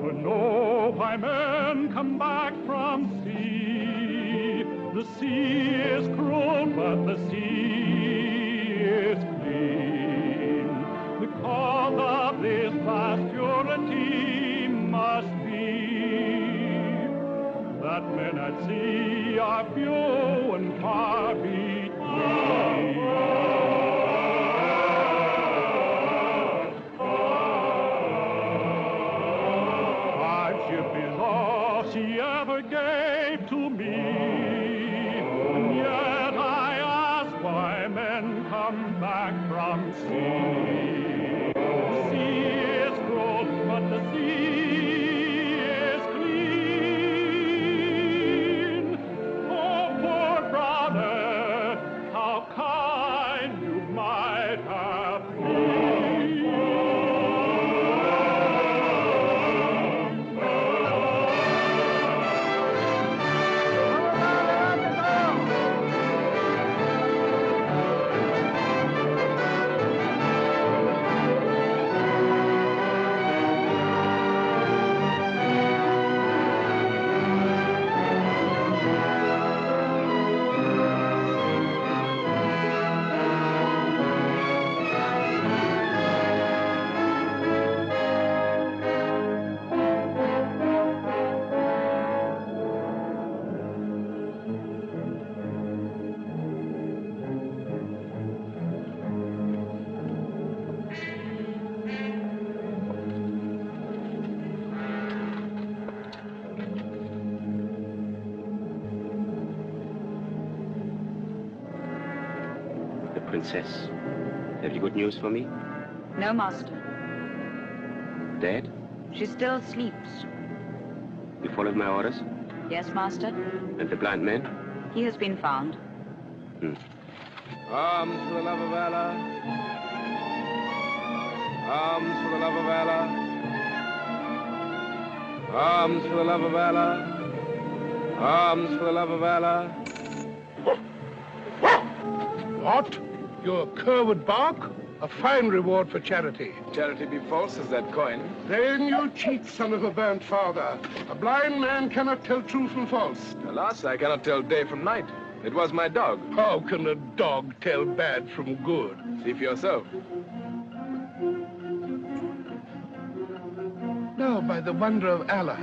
never know why men come back from sea. The sea is cruel, but the sea is clean. The cause of this vast purity must be that men at sea are few and far between. Hardship is all she ever gave to me, and yet I ask why men come back from sea. The sea is cruel, but the sea is clean. Oh, poor brother, how kind you might have been. Princess, have you good news for me? No, master. Dead? She still sleeps. You followed my orders? Yes, master. And the blind man? He has been found. Arms for the love of Allah. Arms for the love of Allah. Arms for the love of Allah. Arms for the love of Allah. What? Your cur would bark? A fine reward for charity. Charity be false as that coin. Then you cheat, son of a burnt father. A blind man cannot tell true from false. Alas, I cannot tell day from night. It was my dog. How can a dog tell bad from good? See for yourself. Now, by the wonder of Allah,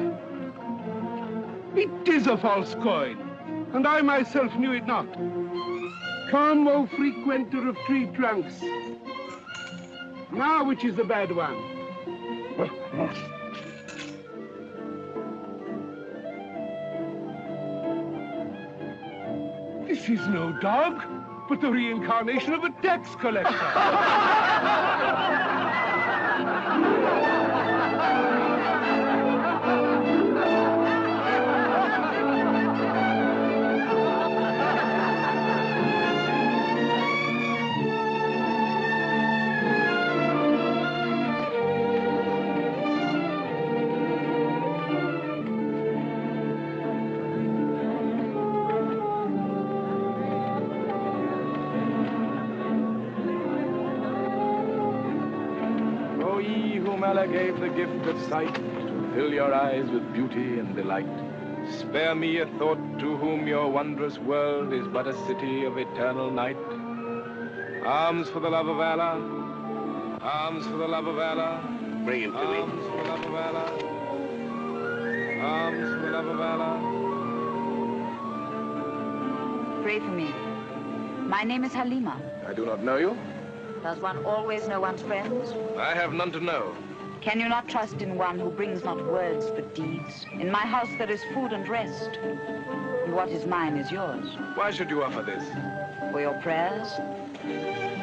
it is a false coin, and I myself knew it not. Come, O frequenter of tree trunks. Now, which is the bad one? This is no dog, but the reincarnation of a tax collector. Allah gave the gift of sight to fill your eyes with beauty and delight. Spare me a thought to whom your wondrous world is but a city of eternal night. Arms for the love of Allah. Arms for the love of Allah. Bring him to me. Arms for the love of Allah. Arms for the love of Allah. Pray for me. My name is Halima. I do not know you. Does one always know one's friends? I have none to know. Can you not trust in one who brings not words but deeds? In my house there is food and rest. And what is mine is yours. Why should you offer this? For your prayers?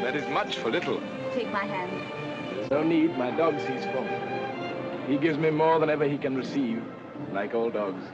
That is much for little. Take my hand. There's no need. My dog sees for me. He gives me more than ever he can receive, like all dogs.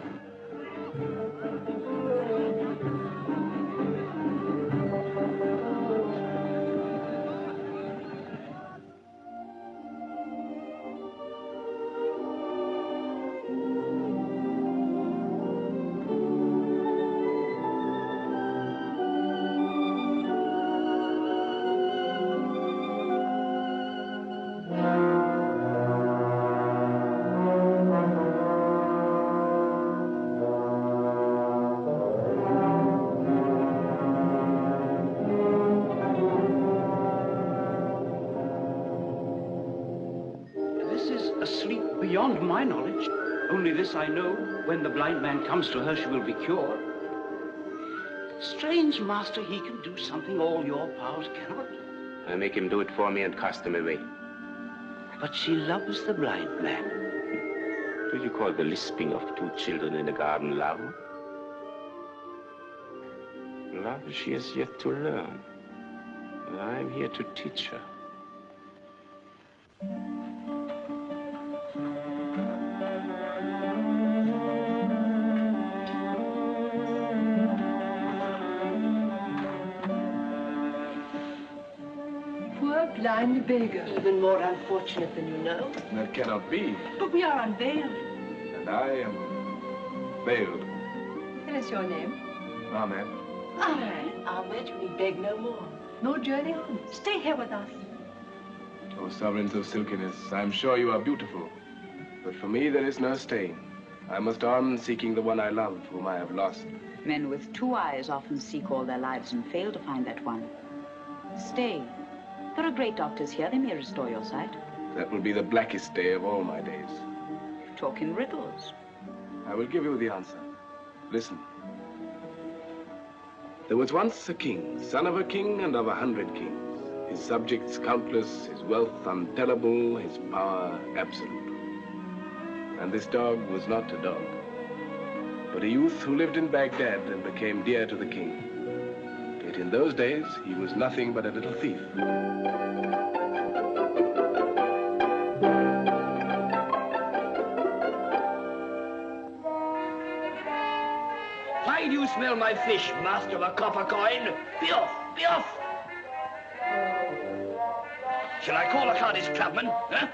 my knowledge. Only this I know, when the blind man comes to her, she will be cured. Strange, Master, he can do something all your powers cannot. I make him do it for me and cast him away. But she loves the blind man. Do you call the lisping of two children in a garden love? Love she has yet to learn. And I'm here to teach her. Poor blind beggar. Even more unfortunate than you know. That cannot be. But we are unveiled. And I am veiled. What is your name? Ahmed. Ahmed, we beg no more. No journey on. Stay here with us. O sovereigns of silkiness, I am sure you are beautiful. But for me, there is no staying. I must on seeking the one I love, whom I have lost. Men with two eyes often seek all their lives and fail to find that one. Stay. There are great doctors here. They may restore your sight. That will be the blackest day of all my days. Talk in riddles. I will give you the answer. Listen. There was once a king, son of a king and of 100 kings. His subjects countless, his wealth untellable, his power absolute. And this dog was not a dog, but a youth who lived in Baghdad and became dear to the king. Yet in those days, he was nothing but a little thief. Why do you smell my fish, master of a copper coin? Be off, be off! Shall I call a Cardiff clubman, huh?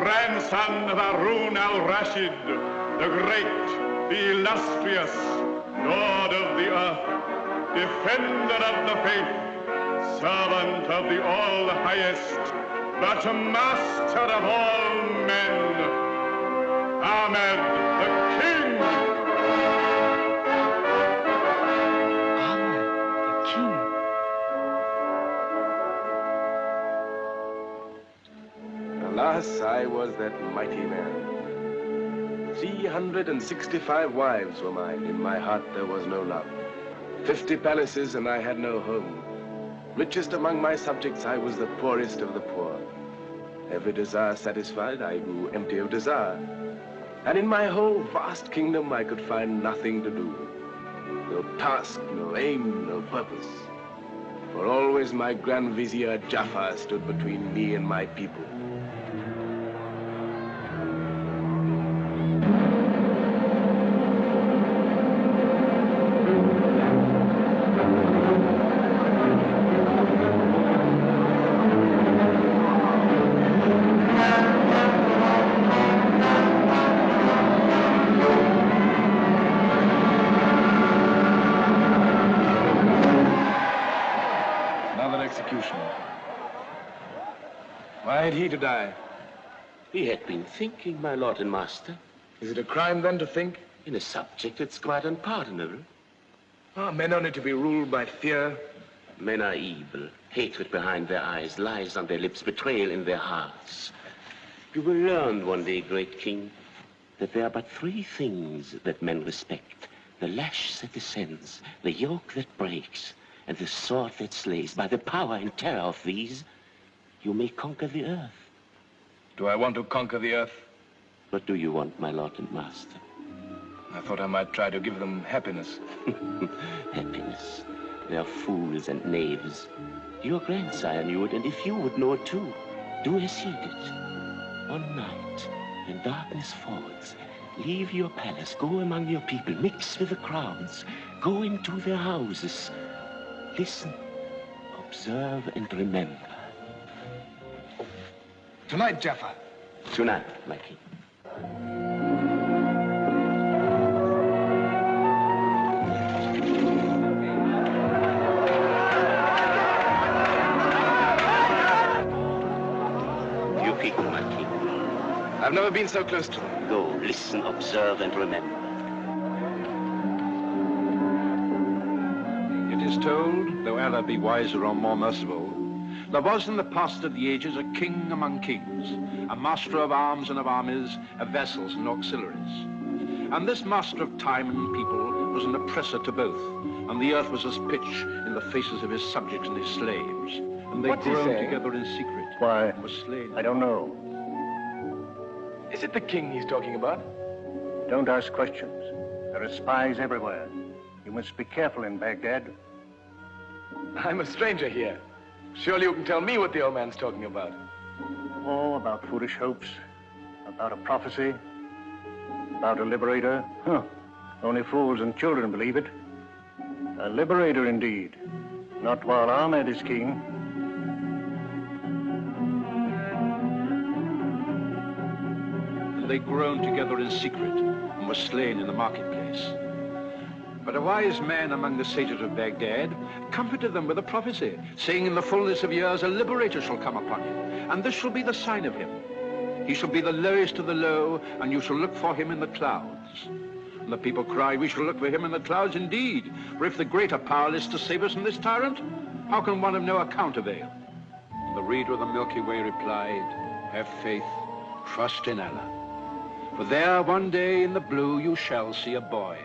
Grandson of Harun al-Rashid, the great, the illustrious, Lord of the earth, defender of the faith, servant of the all-highest, but master of all men, Ahmed the King. Ahmed the King. Alas, I was that mighty man. 365 wives were mine. In my heart there was no love. 50 palaces and I had no home. Richest among my subjects, I was the poorest of the poor. Every desire satisfied, I grew empty of desire. And in my whole vast kingdom, I could find nothing to do. No task, no aim, no purpose. For always my Grand Vizier Jafar stood between me and my people. another execution. Why had he to die? He had been thinking, my lord and master. Is it a crime, then, to think? In a subject, it's quite unpardonable. Are men only to be ruled by fear? Men are evil. Hatred behind their eyes, lies on their lips, betrayal in their hearts. You will learn one day, great king, that there are but three things that men respect. The lash that descends, the yoke that breaks, and the sword that slays. By the power and terror of these, you may conquer the earth. Do I want to conquer the earth? What do you want, my lord and master? I thought I might try to give them happiness. Happiness. They are fools and knaves. Your grandsire knew it, and if you would know it too, do as he did. One night, when darkness falls, leave your palace, go among your people, mix with the crowds, go into their houses. Listen, observe, and remember. Tonight, Jaffa. Tonight, my king. You people, my king. I've never been so close to them. Go, listen, observe, and remember. It is told, though Allah be wiser or more merciful, there was in the past of the ages a king among kings, a master of arms and of armies, of vessels and auxiliaries. And this master of time and people was an oppressor to both, and the earth was as pitch in the faces of his subjects and his slaves. And they groaned together in secret. Why, and were slain. I don't know. Is it the king he's talking about? Don't ask questions. There are spies everywhere. You must be careful in Baghdad. I'm a stranger here. Surely you can tell me what the old man's talking about. Oh, about foolish hopes, about a prophecy, about a liberator. Huh. Only fools and children believe it. A liberator indeed. Not while Ahmed is king. And they groaned together in secret and were slain in the marketplace. But a wise man among the sages of Baghdad comforted them with a prophecy, saying, in the fullness of years a liberator shall come upon you, and this shall be the sign of him. He shall be the lowest of the low, and you shall look for him in the clouds. And the people cried, we shall look for him in the clouds indeed, for if the greater power is to save us from this tyrant, how can one of no account avail? And the reader of the Milky Way replied, have faith, trust in Allah. For there one day in the blue you shall see a boy,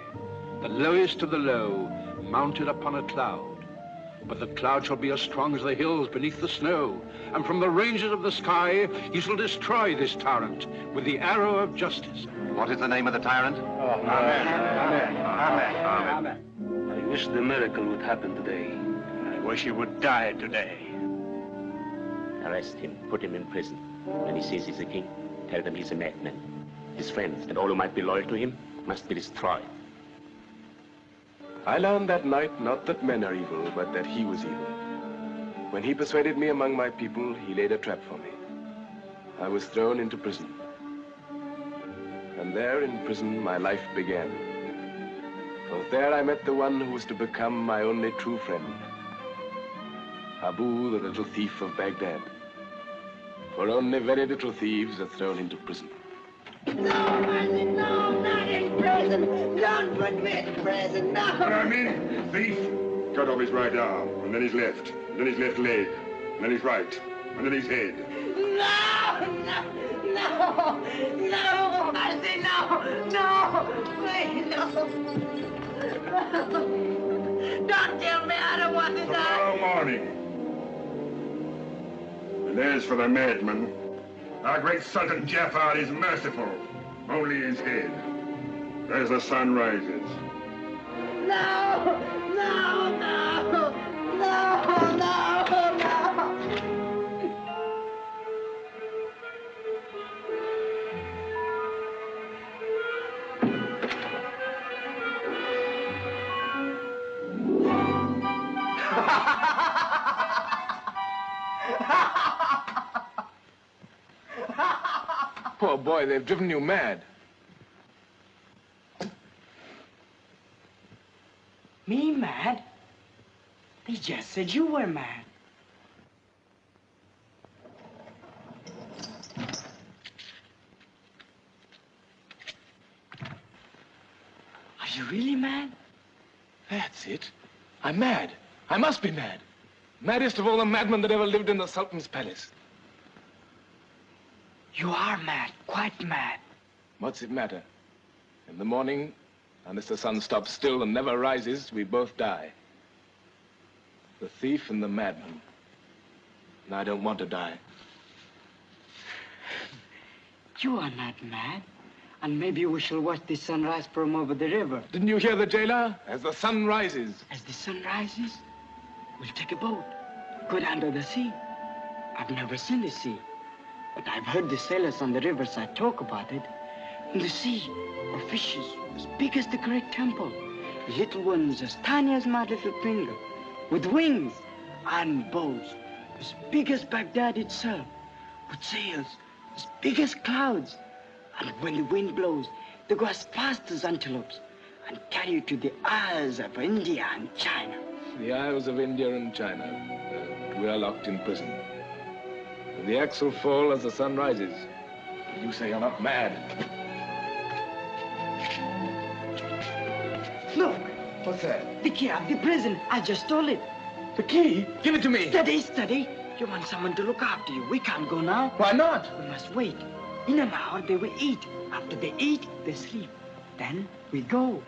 the lowest of the low, mounted upon a cloud. But the cloud shall be as strong as the hills beneath the snow, and from the ranges of the sky he shall destroy this tyrant with the arrow of justice. What is the name of the tyrant? Amen. Amen. Amen. Amen. I wish the miracle would happen today. I wish he would die today. Arrest him, put him in prison. When he says he's a king, tell them he's a madman. His friends and all who might be loyal to him must be destroyed. I learned that night not that men are evil, but that he was evil. When he persuaded me among my people, he laid a trap for me. I was thrown into prison. And there in prison, my life began. For there I met the one who was to become my only true friend. Abu, the little thief of Baghdad. For only very little thieves are thrown into prison. No, mercy, no, not in prison. Don't put me in prison, no. I mean, thief. Cut off his right arm, and then his left, and then his left leg, and then his right, and then his head. No, no, no, no, mercy, no, no, please, no. Don't kill me, I don't want to die. Tomorrow morning. And as for the madman, our great Sultan Jafar is merciful, only his head, as the sun rises. No, no, no, no, no, no. Poor boy, they've driven you mad. Me mad? They just said you were mad. you really mad? That's it. I'm mad. I must be mad. Maddest of all the madmen that ever lived in the Sultan's palace. You are mad, quite mad. What's it matter? In the morning, unless the sun stops still and never rises, we both die. The thief and the madman. And I don't want to die. You are not mad. And maybe we shall watch the sunrise from over the river. Didn't you hear the jailer? As the sun rises. As the sun rises, we'll take a boat, go down to the sea. I've never seen the sea, but I've heard the sailors on the riverside talk about it. In the sea are fishes as big as the great temple, little ones as tiny as my little finger, with wings and bows as big as Baghdad itself, with sails as big as clouds. And when the wind blows, they go as fast as antelopes and carry you to the Isles of India and China. The Isles of India and China. We are locked in prison. The axe will fall as the sun rises. You say you're not mad. Look. What's that? The key of the prison. I just stole it. The key? Give it to me. Steady, steady. You want someone to look after you. We can't go now. Why not? We must wait. In an hour, they will eat. After they eat, they sleep. Then we go.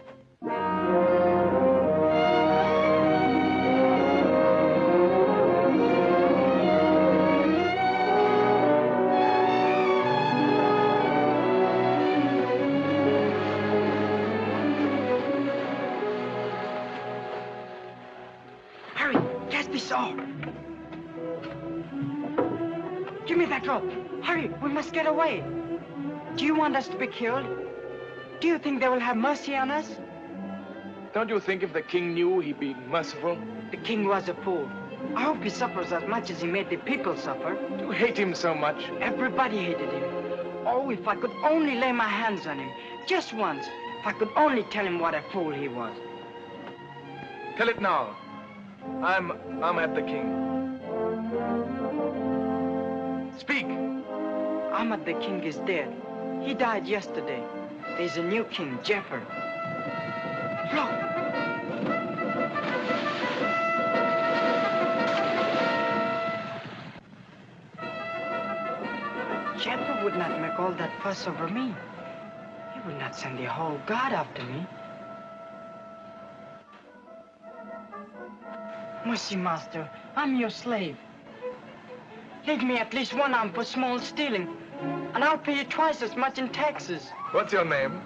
Hurry, catch the saw. Give me that rope. Hurry, we must get away. Do you want us to be killed? Do you think they will have mercy on us? Don't you think if the king knew, he'd be merciful? The king was a fool. I hope he suffers as much as he made the people suffer. You hate him so much. Everybody hated him. Oh, if I could only lay my hands on him, just once. If I could only tell him what a fool he was. Tell it now. I'm at the king. Speak. Ahmad the king is dead. He died yesterday. There's a new king, Jafar. Look! Jafar would not make all that fuss over me. He would not send the whole guard after me. Mercy, master, I'm your slave. Leave me at least one arm for small stealing, and I'll pay you twice as much in taxes. What's your name?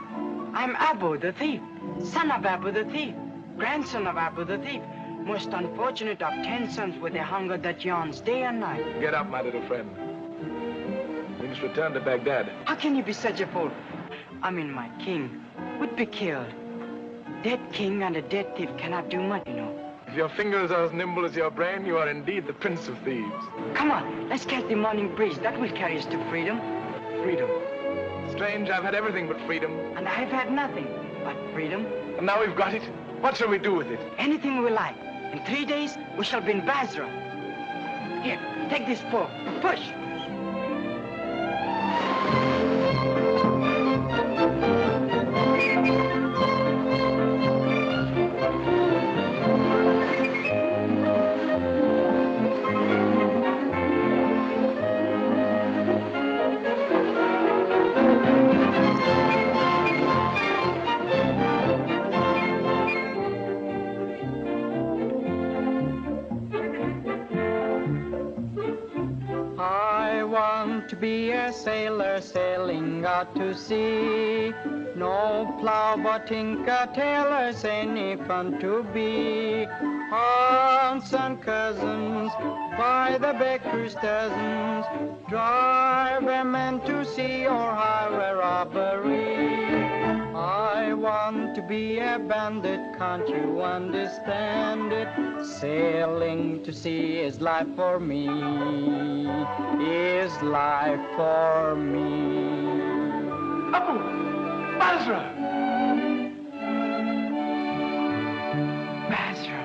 I'm Abu the thief, son of Abu the thief, grandson of Abu the thief, most unfortunate of 10 sons with a hunger that yawns day and night. Get up, my little friend. We must return to Baghdad. How can you be such a fool? I mean, my king would be killed. Dead king and a dead thief cannot do much, you know. If your fingers are as nimble as your brain, you are indeed the prince of thieves. Come on, let's catch the morning breeze. That will carry us to freedom. Freedom. Strange, I've had everything but freedom. And I've had nothing but freedom. And now we've got it. What shall we do with it? Anything we like. In 3 days, we shall be in Basra. Here, take this fork. Push. To be a sailor sailing out to sea. No plow but tinker tailors any fun to be. Aunts and cousins by the baker's dozens, drive a man to sea or highway robbery. I want to be a bandit, can't you understand it? Sailing to sea is life for me, is life for me. Abu! Basra! Basra.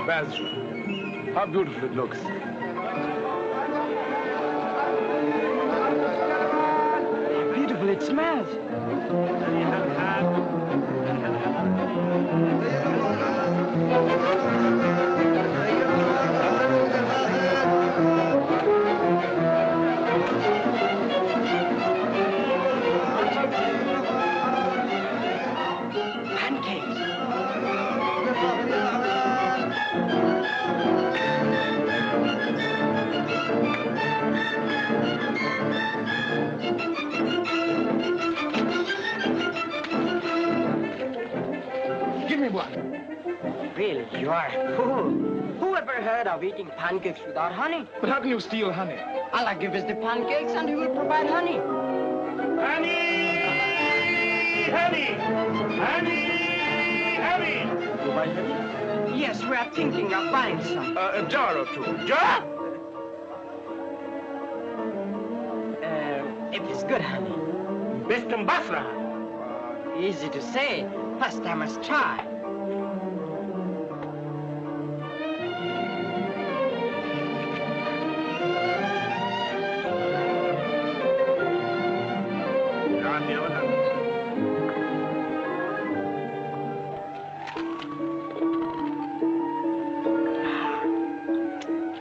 Basra. How beautiful it looks. How beautiful it smells. Give me one. Really, you are a fool. Who ever heard of eating pancakes without honey? But how can you steal honey? Allah give us the pancakes and he will provide honey. Honey! Honey! Honey! Honey! You buy honey? Yes, we are thinking of buying some. A jar or two. Jar? If it's good honey. Best in Basra. Easy to say. First I must try.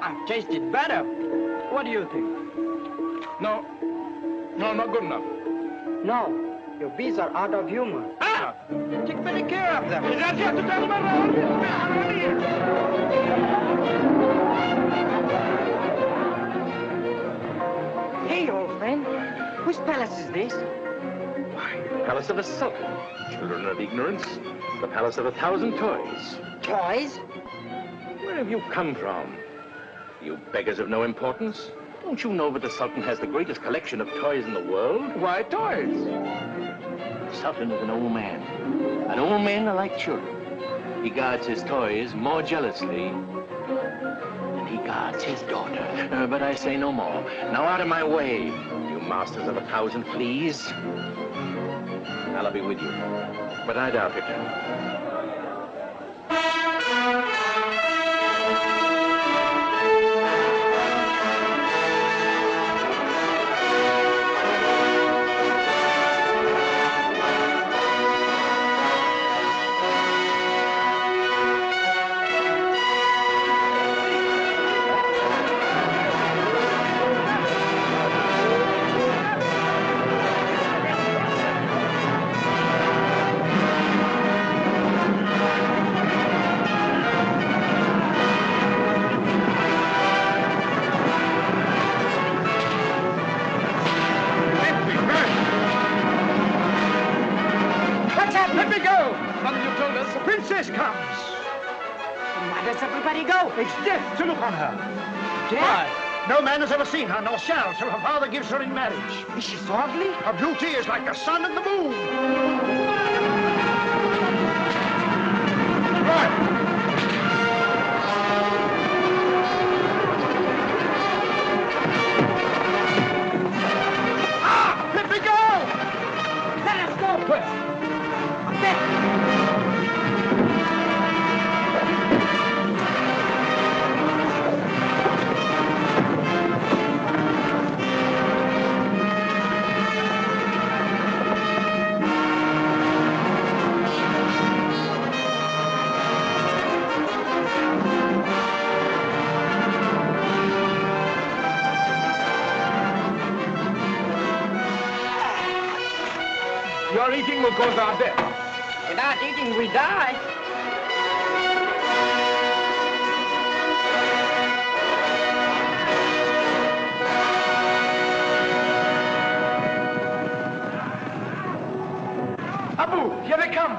I've tasted better. What do you think? No. No, not good enough. No, your bees are out of humor. Ah! Take better care of them. Hey, old friend, whose palace is this? Why, the palace of a sultan. Children of ignorance. The palace of 1,000 toys. Toys? Where have you come from? You beggars of no importance. Don't you know that the Sultan has the greatest collection of toys in the world? Why toys? The Sultan is an old man. And old men are like children. He guards his toys more jealously than he guards his daughter. But I say no more. Now out of my way, you masters of 1,000 fleas. I'll be with you, but I doubt it. To look on her. Death? No man has ever seen her, nor shall, till her father gives her in marriage. Is she so ugly? Her beauty is like the sun and the moon. Right. Ah! Let me go! Let us go! Where? Up there! Your eating will cause our death. Without eating, we die. Abu, here they come.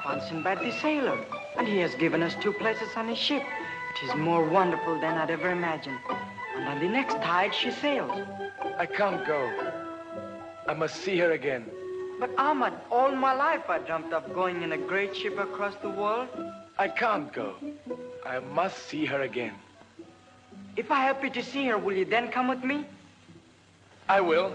found Sinbad the sailor, and he has given us 2 places on his ship. It is more wonderful than I'd ever imagined. And on the next tide, she sails. I can't go. I must see her again. But Ahmad, all my life I dreamt of going in a great ship across the world. I can't go. I must see her again. If I help you to see her, will you then come with me? I will.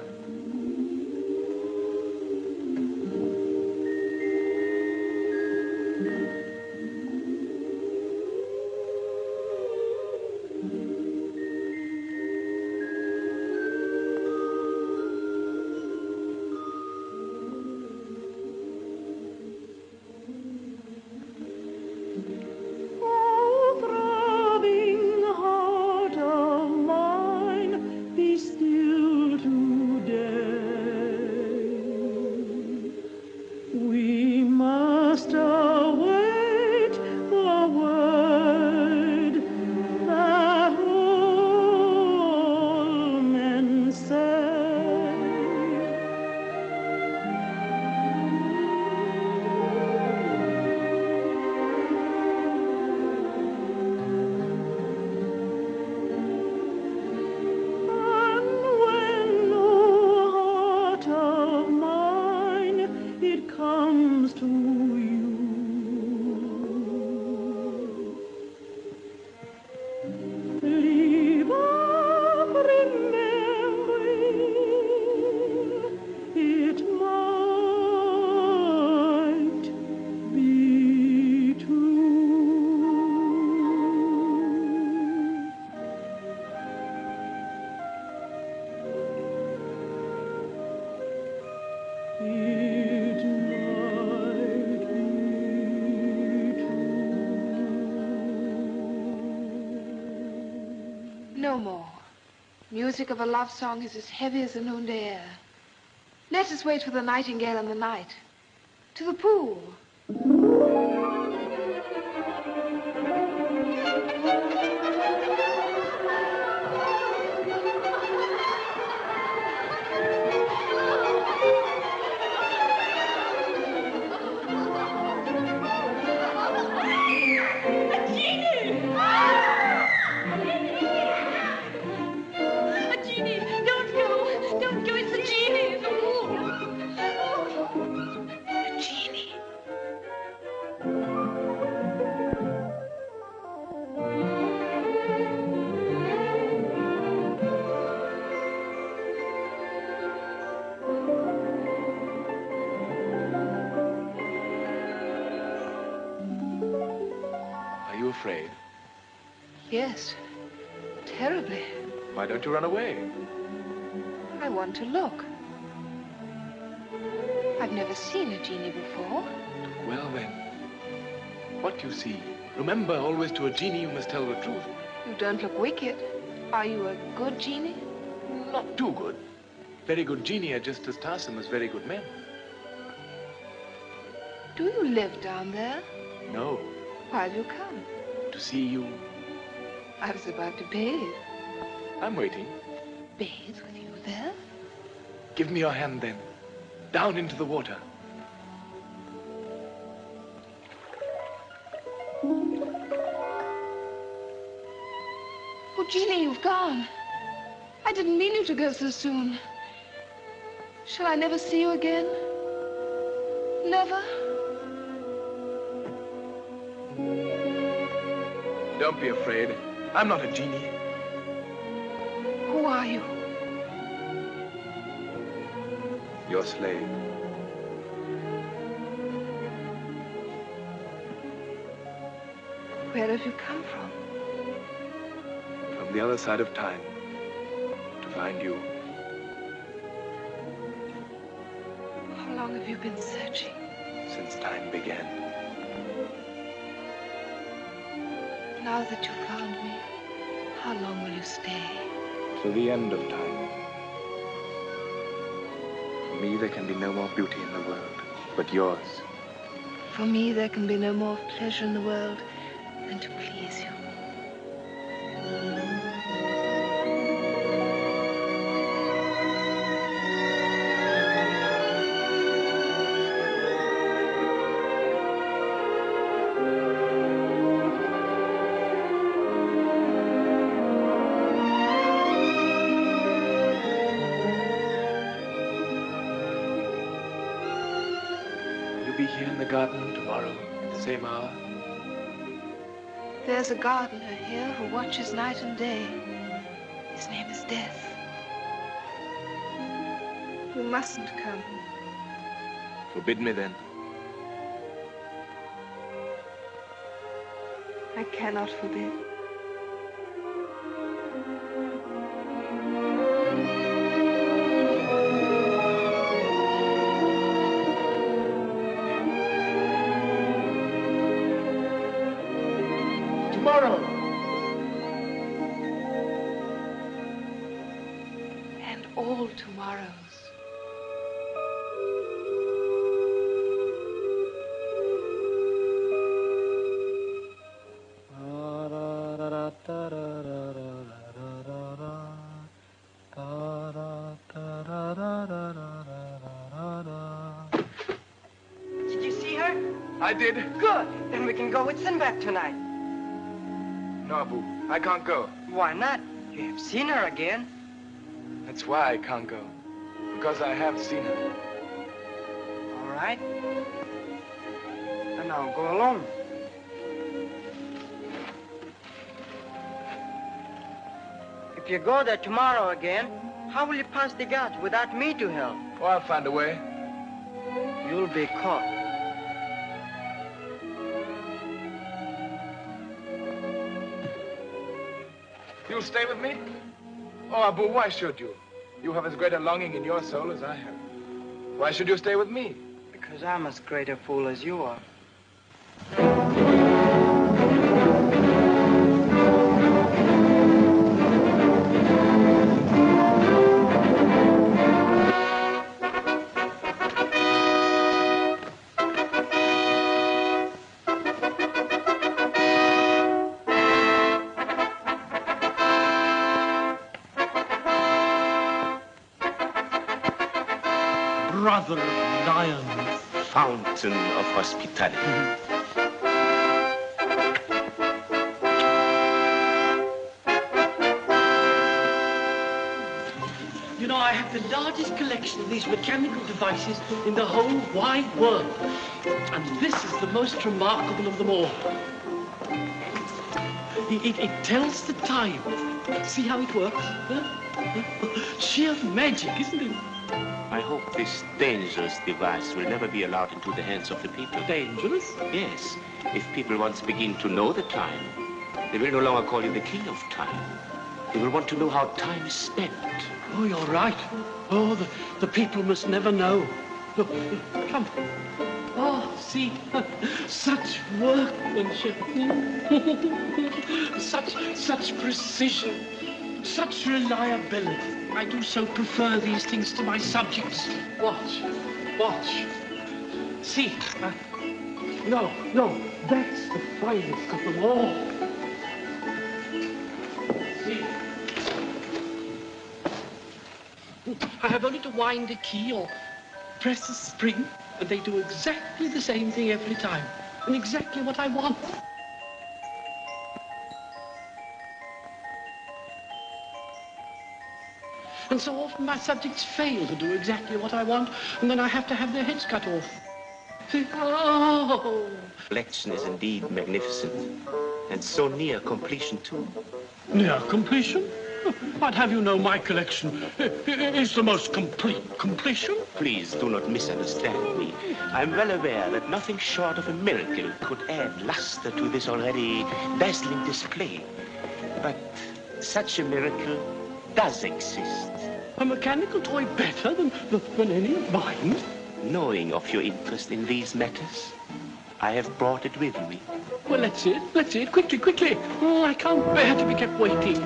No more. Music of a love song is as heavy as the noonday air. Let us wait for the nightingale in the night. To the pool. Are you afraid? Yes, terribly. Why don't you run away? I want to look. I've never seen a genie before. Well then, what you see. Remember, always to a genie you must tell the truth. You don't look wicked. Are you a good genie? Not too good. Very good genie are just as tiresome as very good men. Do you live down there? No. Why have you come? To see you. I was about to bathe. I'm waiting. Bathe with you there? Give me your hand then. Down into the water. Oh, Genie, you've gone. I didn't mean you to go so soon. Shall I never see you again? Never? Don't be afraid. I'm not a genie. Who are you? Your slave. Where have you come from? From the other side of time. To find you. How long have you been searching? Since time began. Now that you've found me, how long will you stay? To the end of time. For me, there can be no more beauty in the world, but yours. For me, there can be no more pleasure in the world than to please you. you be here in the garden tomorrow at the same hour? There's a gardener here who watches night and day. His name is Death. You mustn't come. Forbid me then. I cannot forbid. Tomorrow. And all tomorrows. Did you see her? I did. Good. Then we can go with Sinbad tonight. No, Abu, I can't go. Why not? You have seen her again. That's why I can't go. Because I have seen her. All right. And I'll go alone. If you go there tomorrow again, how will you pass the guards without me to help? Oh, I'll find a way. You'll be caught. You'll stay with me? Oh, Abu, why should you? You have as great a longing in your soul as I have. Why should you stay with me? Because I'm as great a fool as you are. Brother of lions, fountain of hospitality. You know, I have the largest collection of these mechanical devices in the whole wide world. And this is the most remarkable of them all. It tells the time. See how it works? Huh? Sheer magic, isn't it? I hope this dangerous device will never be allowed into the hands of the people. Dangerous? Yes. If people once begin to know the time, they will no longer call you the king of time. They will want to know how time is spent. Oh, you're right. Oh, the people must never know. Look, come. Oh, see, such workmanship. such precision. Such reliability. I do so prefer these things to my subjects. Watch. See, no, that's the finest of them all. See, I have only to wind a key or press a spring, and they do exactly the same thing every time, and exactly what I want. And so often my subjects fail to do exactly what I want, and then I have to have their heads cut off. Oh! Collection is indeed magnificent, and so near completion, too. Near completion? I'd have you know my collection is the most complete completion. Please do not misunderstand me. I'm well aware that nothing short of a miracle could add luster to this already dazzling display. But such a miracle does exist. A mechanical toy better than any of mine? Knowing of your interest in these matters, I have brought it with me. Well, let's see it. Quickly. Oh, I can't bear to be kept waiting.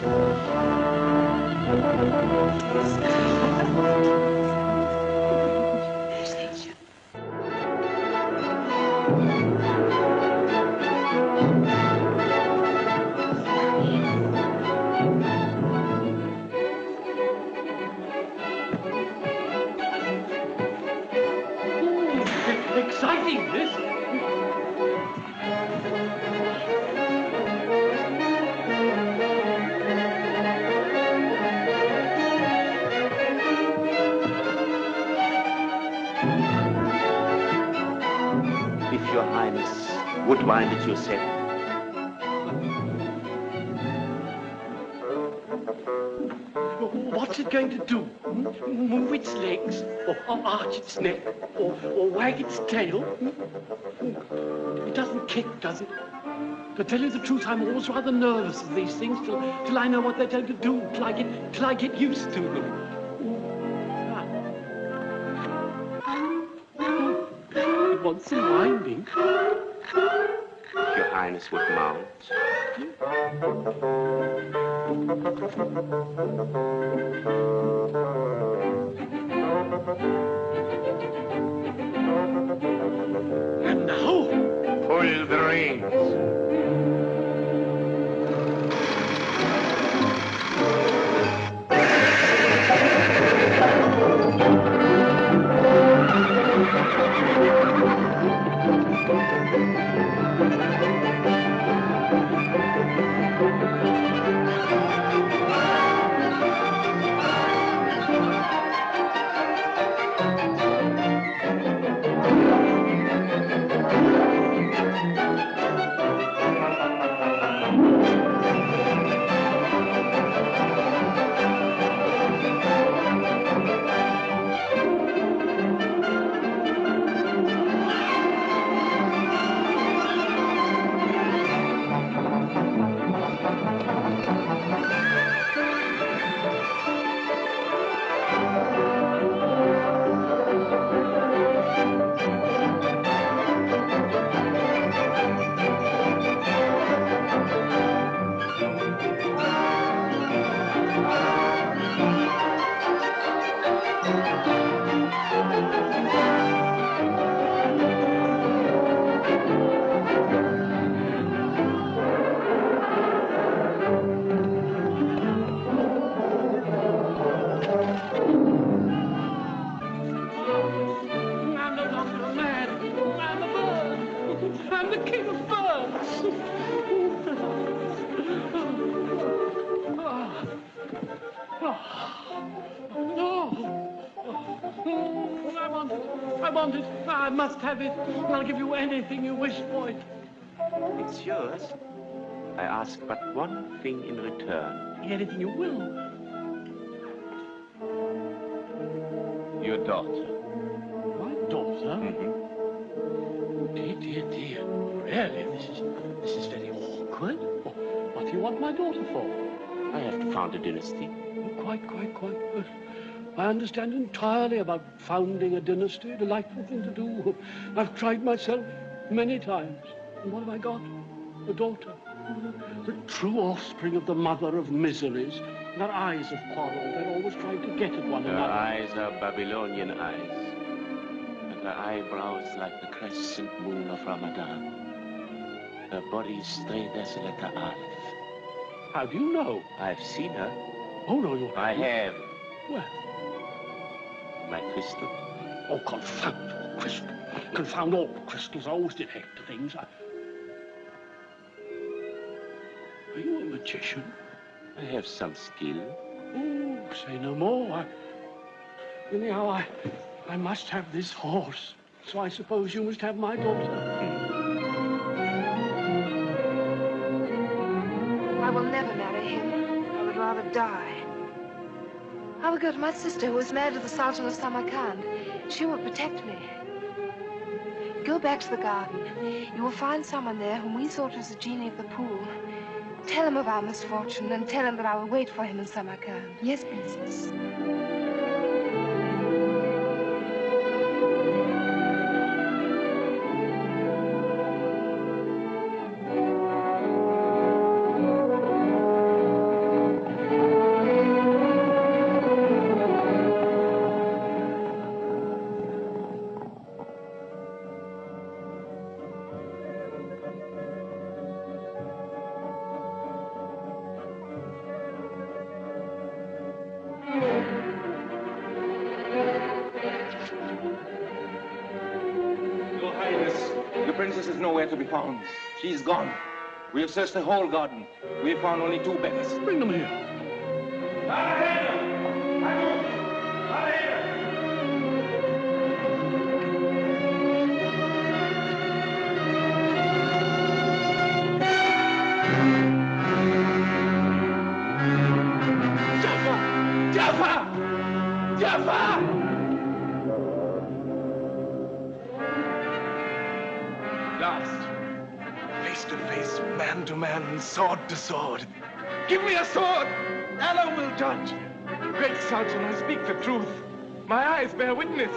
Exciting, this. would wind it yourself. What's it going to do? Move its legs, or arch its neck, or wag its tail? It doesn't kick, does it? To tell you the truth, I'm always rather nervous of these things till I know what they're going to do, till I get used to them. It wants some winding. If Your Highness would mount. And now, pull the reins. I must have it. I'll give you anything you wish for it. It's yours. I ask but one thing in return. Anything you will. Your daughter. My daughter? Mm-hmm. Dear. Really, this is very awkward. Oh, what do you want my daughter for? I have to found a dynasty. Oh, quite. I understand entirely about founding a dynasty. Delightful thing to do. I've tried myself many times. And what have I got? A daughter. The true offspring of the mother of miseries. Their eyes have quarreled. They're always trying to get at one another. Her eyes are Babylonian eyes. And her eyebrows like the crescent moon of Ramadan. Her body is straight as a letter Aleph. How do you know? I've seen her. Oh, no, you haven't. I have. Where? My crystal. Oh, confound all crystal. Confound all crystals. I always did hate the things. Are you a magician? I have some skill. Oh, say no more. Anyhow, I must have this horse. So I suppose you must have my daughter. I will never marry him. I would rather die. I will go to my sister, who is married to the Sultan of Samarkand. She will protect me. Go back to the garden. You will find someone there whom we thought was the genie of the pool. Tell him of our misfortune, and tell him that I will wait for him in Samarkand. Yes, Princess. Nowhere to be found. She's gone. We have searched the whole garden. We have found only 2 beggars. Bring them here. Jafar! Jafar! Last. Face to face, man to man, sword to sword. Give me a sword! Allah will judge. Great Sultan, I speak the truth. My eyes bear witness.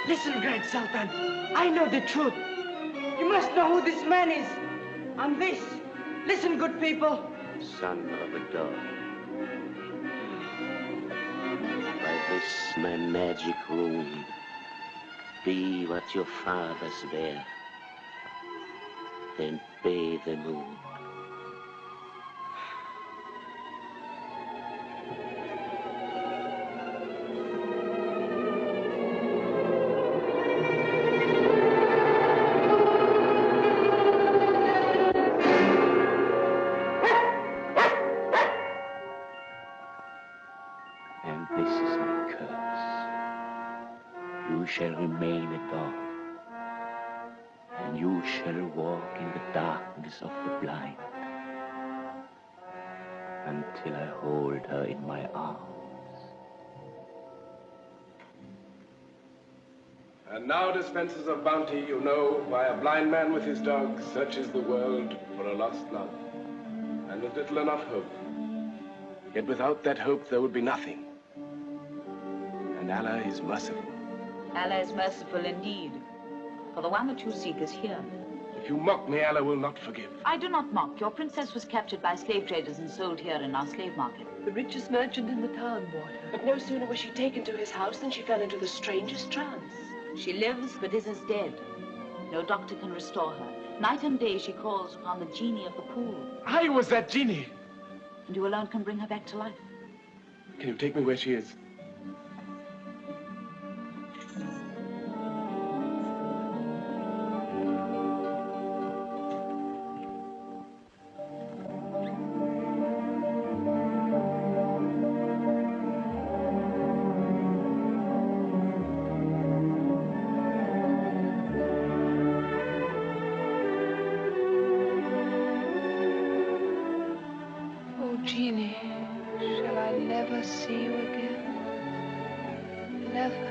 Listen, Great Sultan. I know the truth. You must know who this man is. And this. Listen, good people. Son of a dog. By this my magic rune, be what your fathers were, then bathe the moon. You shall remain a dog, and you shall walk in the darkness of the blind until I hold her in my arms. And now, dispensers of bounty, you know, why a blind man with his dog searches the world for a lost love, and with little enough hope. Yet without that hope, there would be nothing. And Allah is merciful. Allah is merciful indeed, for the one that you seek is here. If you mock me, Allah will not forgive. I do not mock. Your princess was captured by slave traders and sold here in our slave market. The richest merchant in the town bought her. But no sooner was she taken to his house than she fell into the strangest trance. She lives, but is as dead. No doctor can restore her. Night and day she calls upon the genie of the pool. I was that genie. And you alone can bring her back to life. Can you take me where she is? Genie, shall I never see you again? Never.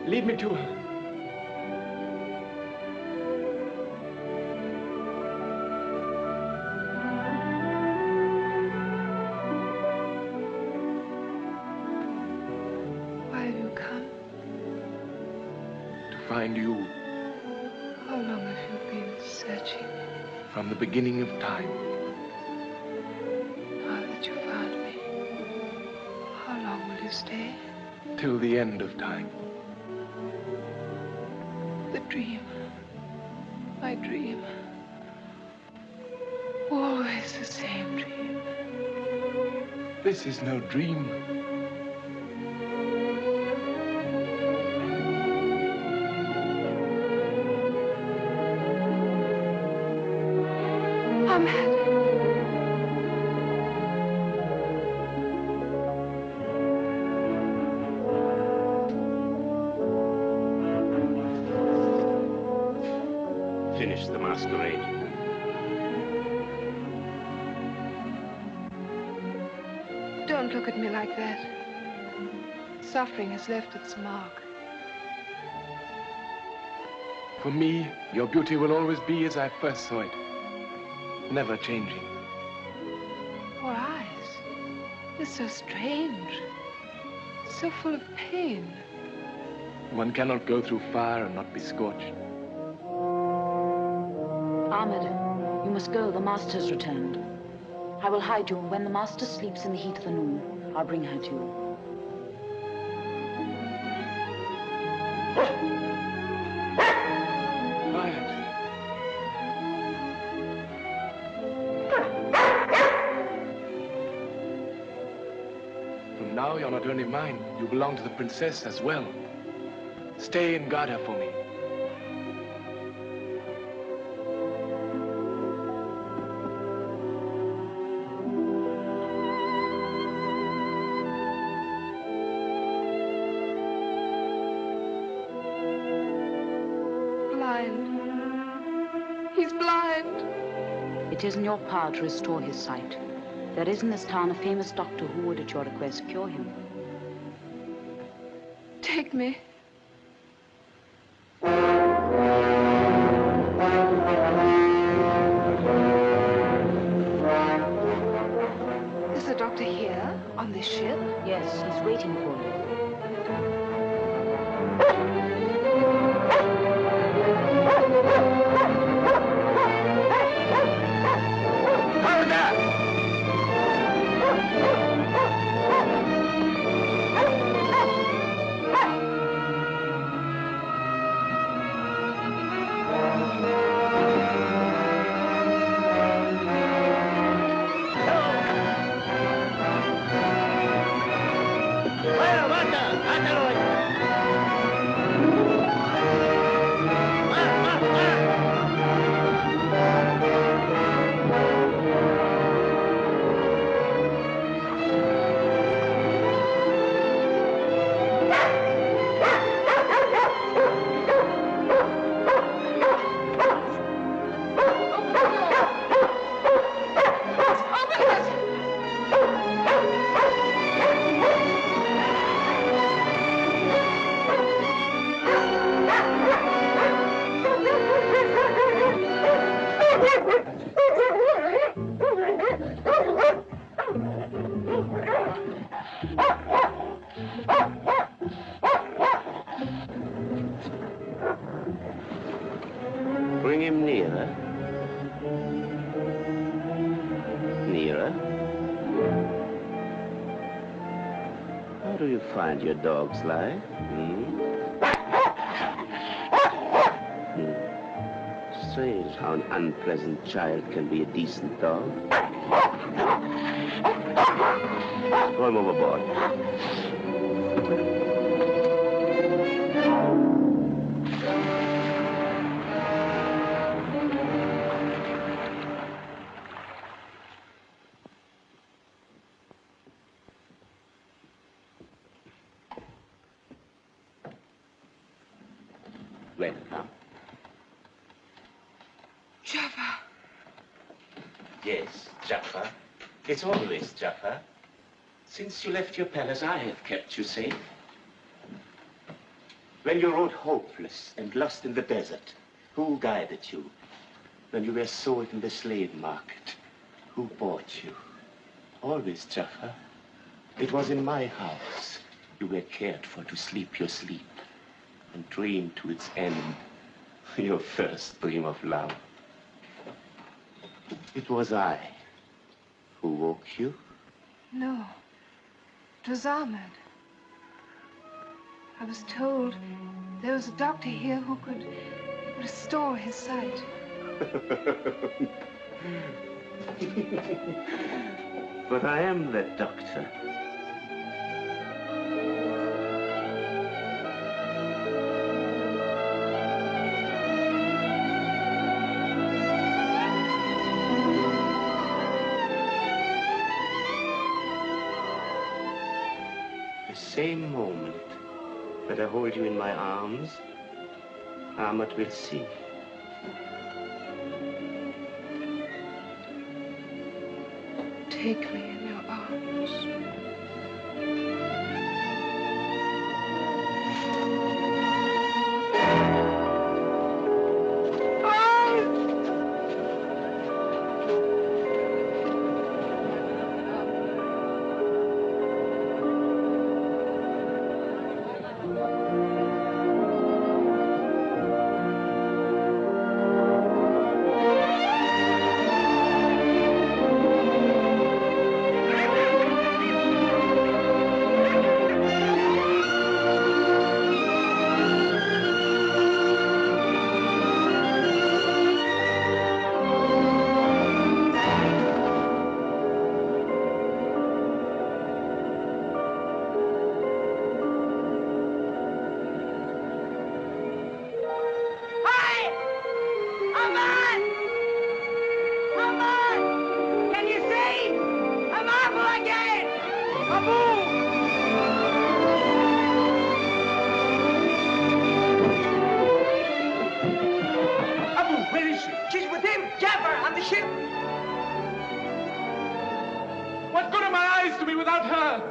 Lead me to her. Why have you come? To find you. How long have you been searching? From the beginning of time. Stay till the end of time. The dream, my dream, always the same dream. This is no dream. Ahmed. Finish the masquerade. Don't look at me like that. Suffering has left its mark. For me, your beauty will always be as I first saw it. Never changing. Your eyes, they're so strange. So full of pain. One cannot go through fire and not be scorched. Ahmed, you must go. The master's returned. I will hide you. When the master sleeps in the heat of the noon, I'll bring her to you. Quiet. now you're not only mine, you belong to the princess as well. Stay and guard her for me. He's blind. It is in your power to restore his sight. There is in this town a famous doctor who would, at your request, cure him. Take me. Is the doctor here, on this ship? Yes, he's waiting for you. Bring him nearer. Nearer. How do you find your dog's life? Strange how an unpleasant child can be a decent dog. Throw him overboard. Welcome. Jaffa. Yes, Jaffa. It's always Jaffa. Since you left your palace, I have kept you safe. When you rode hopeless and lost in the desert, who guided you? When you were sold in the slave market, who bought you? Always Jaffa. It was in my house you were cared for to sleep your sleep and dream to its end your first dream of love. It was I who woke you. No. It was Ahmed. I was told there was a doctor here who could restore his sight. But I am that doctor. The same moment that I hold you in my arms, Ahmed will see. Take me in your arms. ship! What good are my eyes to me without her?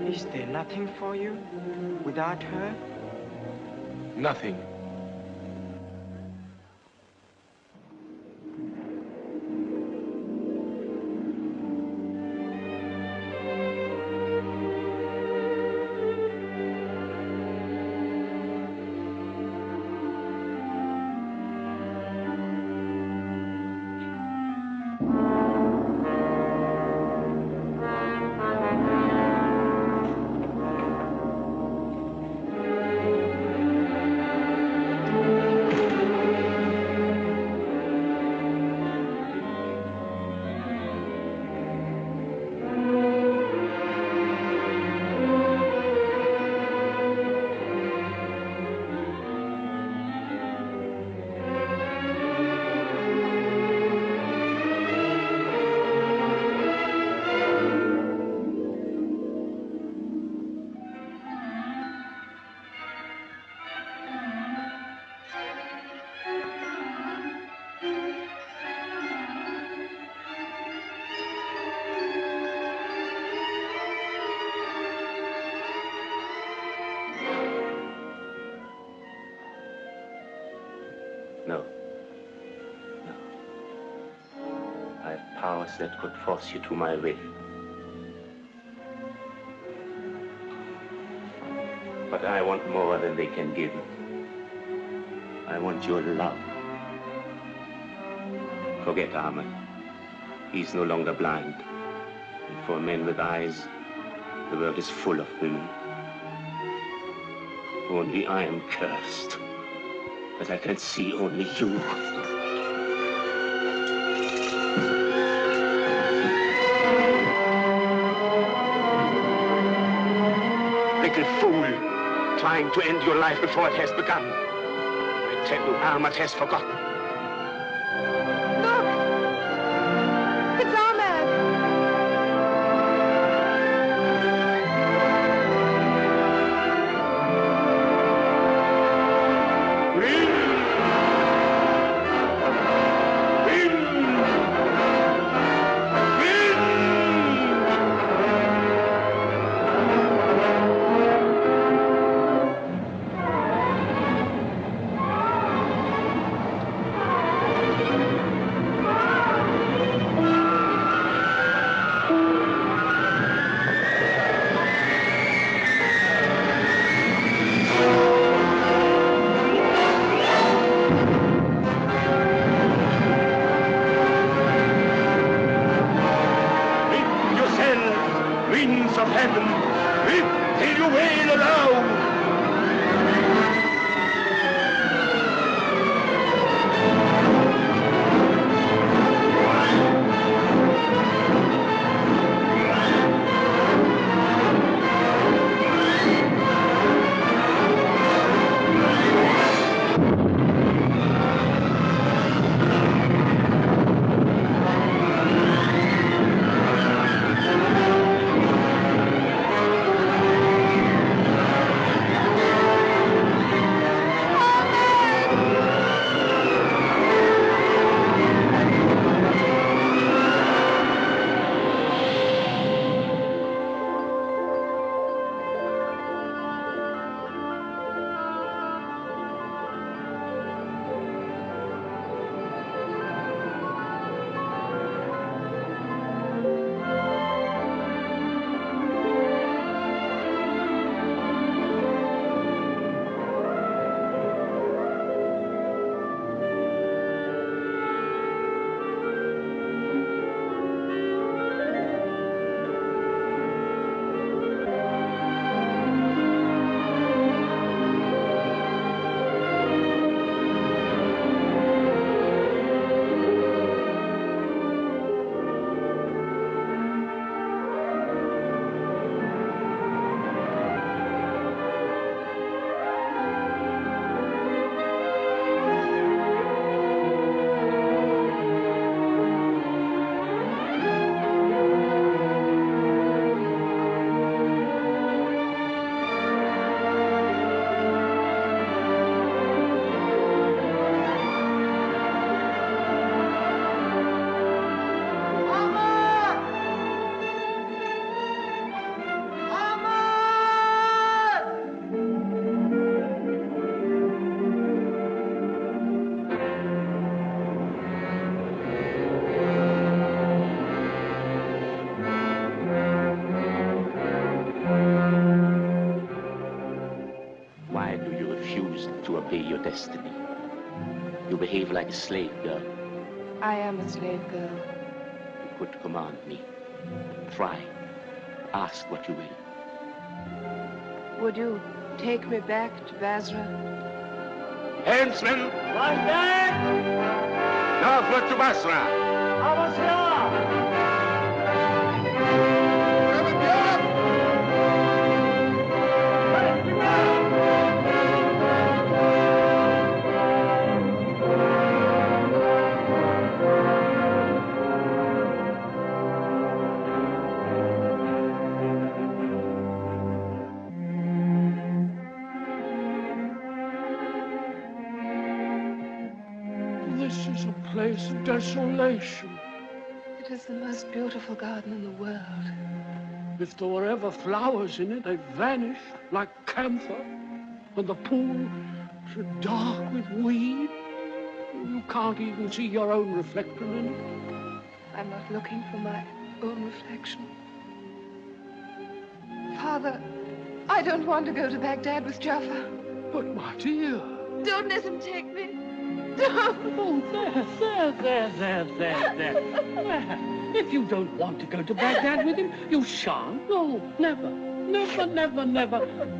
Is there nothing for you without her? Nothing. No. No. I have powers that could force you to my will. But I want more than they can give. I want your love. Forget Ahmed. He's no longer blind. And for men with eyes, the world is full of women. Only I am cursed. But I can see only you. Little fool, trying to end your life before it has begun. I tell you, Ahmed has forgotten. Look! It's Ahmed! Winds of heaven, whip till you wail aloud! obey your destiny. You behave like a slave girl. I am a slave girl. You could command me. Try. Ask what you will. Would you take me back to Basra? Henchmen! Northward to Basra! This is a place of desolation. It is the most beautiful garden in the world. If there were ever flowers in it, they've vanished like camphor. And the pool is dark with weed. You can't even see your own reflection in it. I'm not looking for my own reflection. Father, I don't want to go to Baghdad with Jaffa. But, my dear... Don't let him take me. Don't. Oh, there. If you don't want to go to Baghdad with him, you shan't. No, never.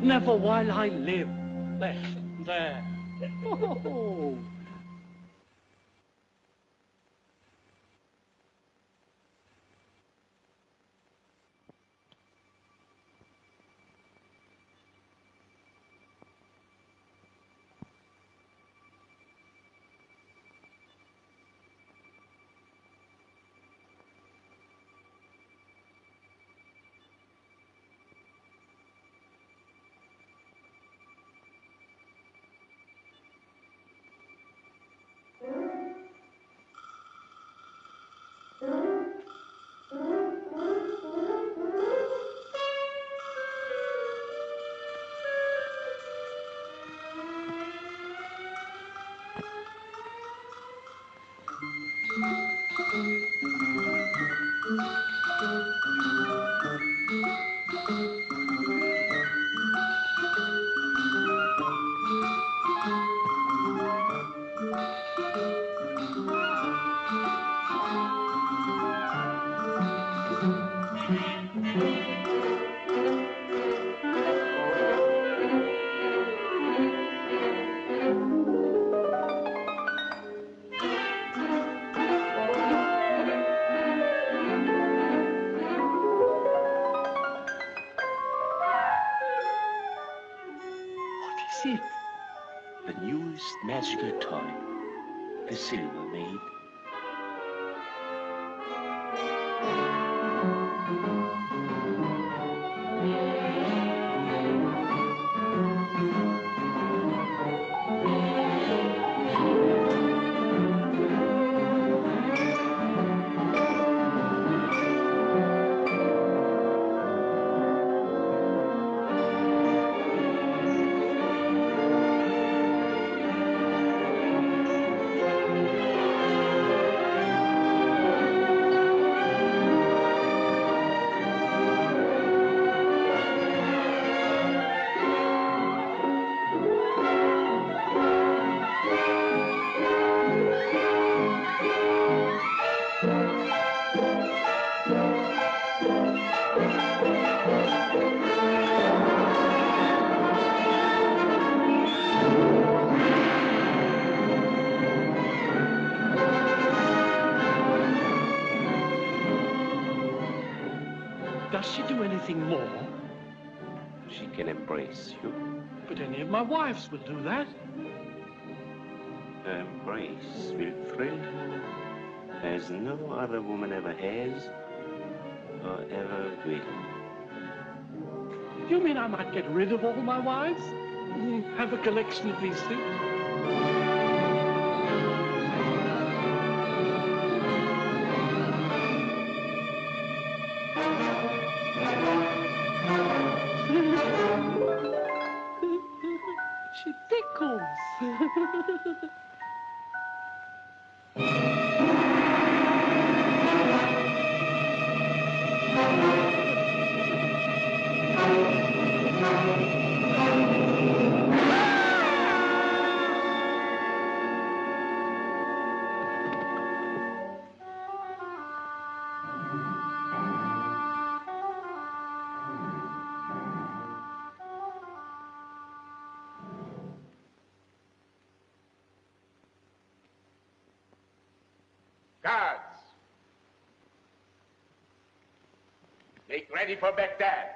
Never while I live. There. Oh. The newest magical toy, the silver maid. Does she do anything more? She can embrace you. But any of my wives will do that. Her embrace will thrill you as no other woman ever has or ever will. You mean I might get rid of all my wives? Have a collection of these things? She tickles. Guards, make ready for Baghdad.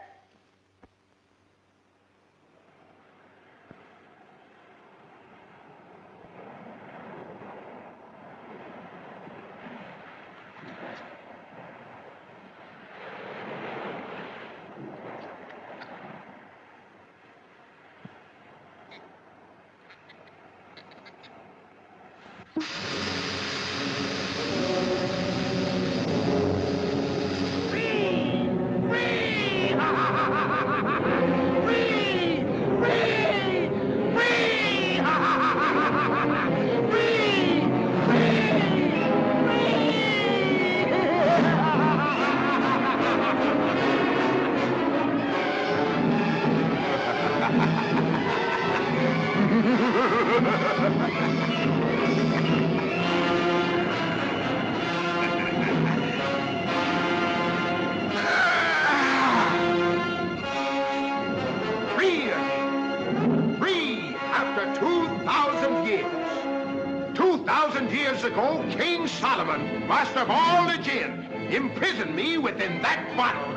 Ago, King Solomon, master of all the jinn, imprisoned me within that bottle.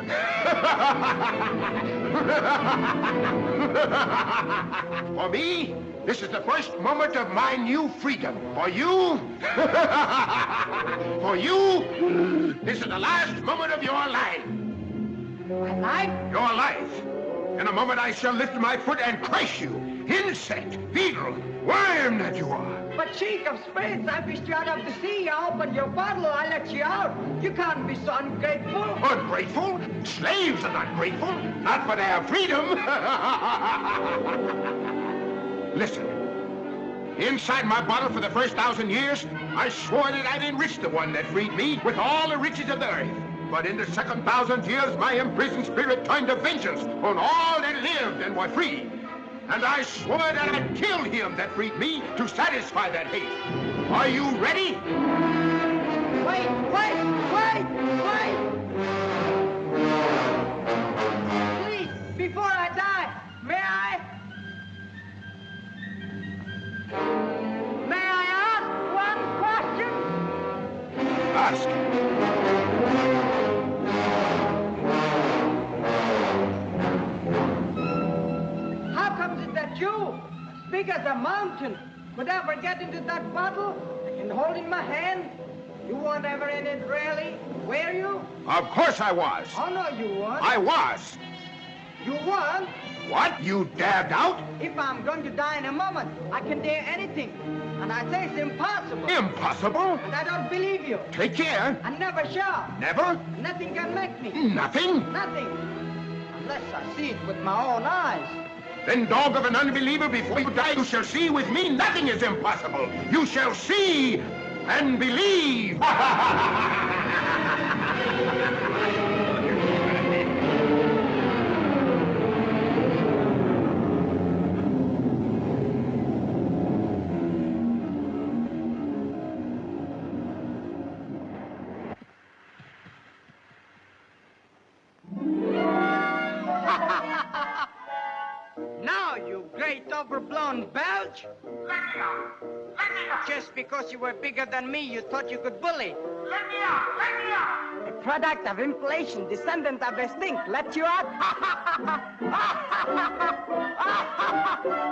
For me, this is the first moment of my new freedom. For you, this is the last moment of your life. My life? Your life. In a moment I shall lift my foot and crush you. Insect, beetle, worm that you are. But cheek of spades, I fished you out of the sea. I opened your bottle, I let you out. You can't be so ungrateful. Ungrateful? Slaves are not grateful. Not for their freedom. Listen. Inside my bottle for the first 1,000 years, I swore that I'd enrich the one that freed me with all the riches of the earth. But in the second 1,000 years, my imprisoned spirit turned to vengeance on all that lived and were free. And I swore that I'd kill him that freed me to satisfy that hate. Are you ready? Wait! Please, before I die, may I ask one question? Ask. You, as big as a mountain, could ever get into that bottle I can hold in my hand? You weren't ever in it, really, were you? Of course I was. Oh, no, you weren't. I was. You weren't? What? You dabbed out? If I'm going to die in a moment, I can dare anything. And I say it's impossible. Impossible? And I don't believe you. Take care. I never shall. Never? Nothing can make me. Nothing? Nothing. Unless I see it with my own eyes. Then, dog of an unbeliever, before you die, you shall see with me nothing is impossible. You shall see and believe. Now, you great overblown belch. Let me out! Let me out! Just because you were bigger than me, you thought you could bully. Let me out! Let me out! A product of inflation, descendant of a stink, let you out?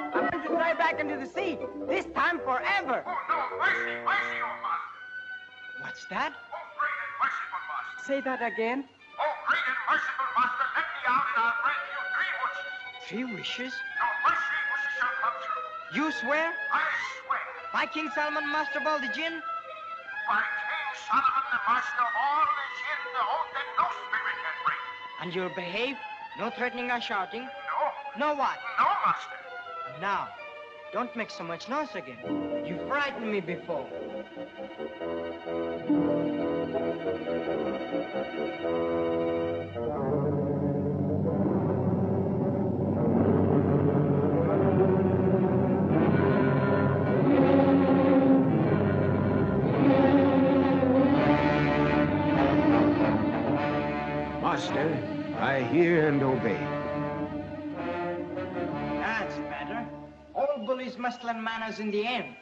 I'm going to throw you back into the sea, this time forever. Oh, no, mercy, mercy, oh, master. What's that? Oh, great and merciful master. Say that again. Oh, great and merciful master, let me out and I'll grant you 3 wishes. 3 wishes? No, my 3 wishes shall come true. You swear? I swear. By King Solomon, master of all the jinn? By King Solomon, the master of all the jinn, the oath that no spirit can break. And you'll behave? No threatening or shouting? No. No what? No, master. Now, don't make so much noise again. You frightened me before. Master, I hear and obey. That's better. All bullies must learn manners in the end.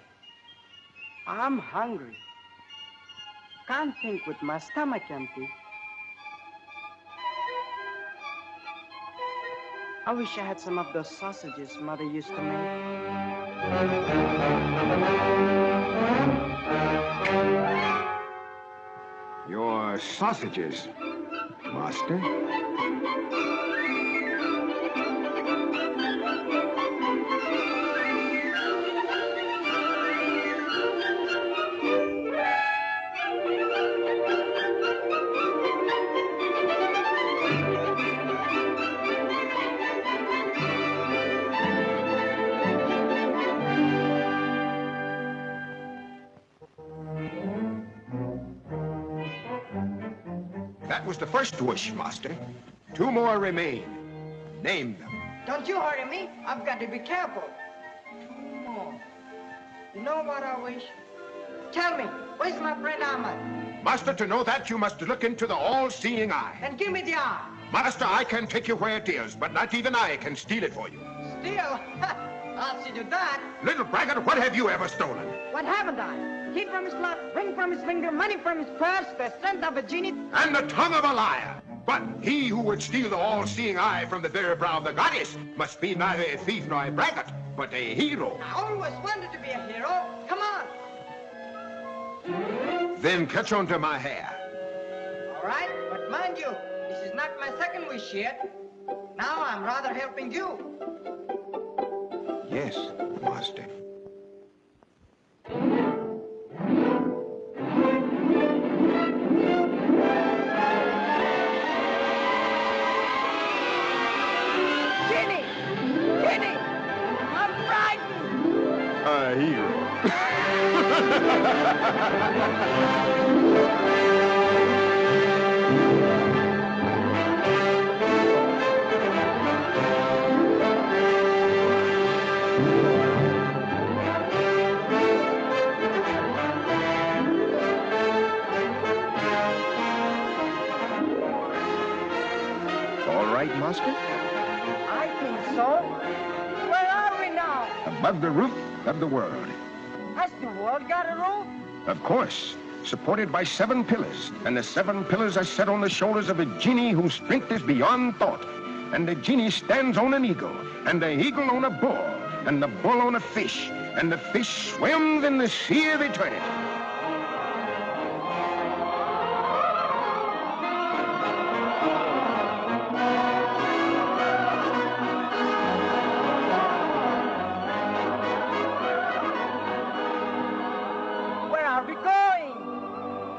I'm hungry. can't think with my stomach empty. I wish I had some of those sausages Mother used to make. Your sausages, master. That was the first wish, master. 2 more remain. Name them. Don't you hurry me. I've got to be careful. 2 more. You know what I wish? Tell me, where's my friend Ahmad? Master, to know that, you must look into the all-seeing eye. Then give me the eye. Master, I can take you where it is, but not even I can steal it for you. Steal? I'll see to that. Little braggart, what have you ever stolen? What haven't I? Key from his glove, ring from his finger, money from his purse, the scent of a genie. And the tongue of a liar. But he who would steal the all-seeing eye from the very brow of the goddess must be neither a thief nor a braggart, but a hero. I always wanted to be a hero. Come on. Then catch on to my hair. All right, but mind you, this is not my second wish yet. Now I'm rather helping you. Yes, master. Genie! Genie! I'm frightened! A hero. All right, master? I think so. Where are we now? Above the roof of the world. Has the world got a roof? Of course, supported by 7 pillars. And the 7 pillars are set on the shoulders of a genie whose strength is beyond thought. And the genie stands on an eagle, and the eagle on a bull, and the bull on a fish, and the fish swims in the sea of eternity.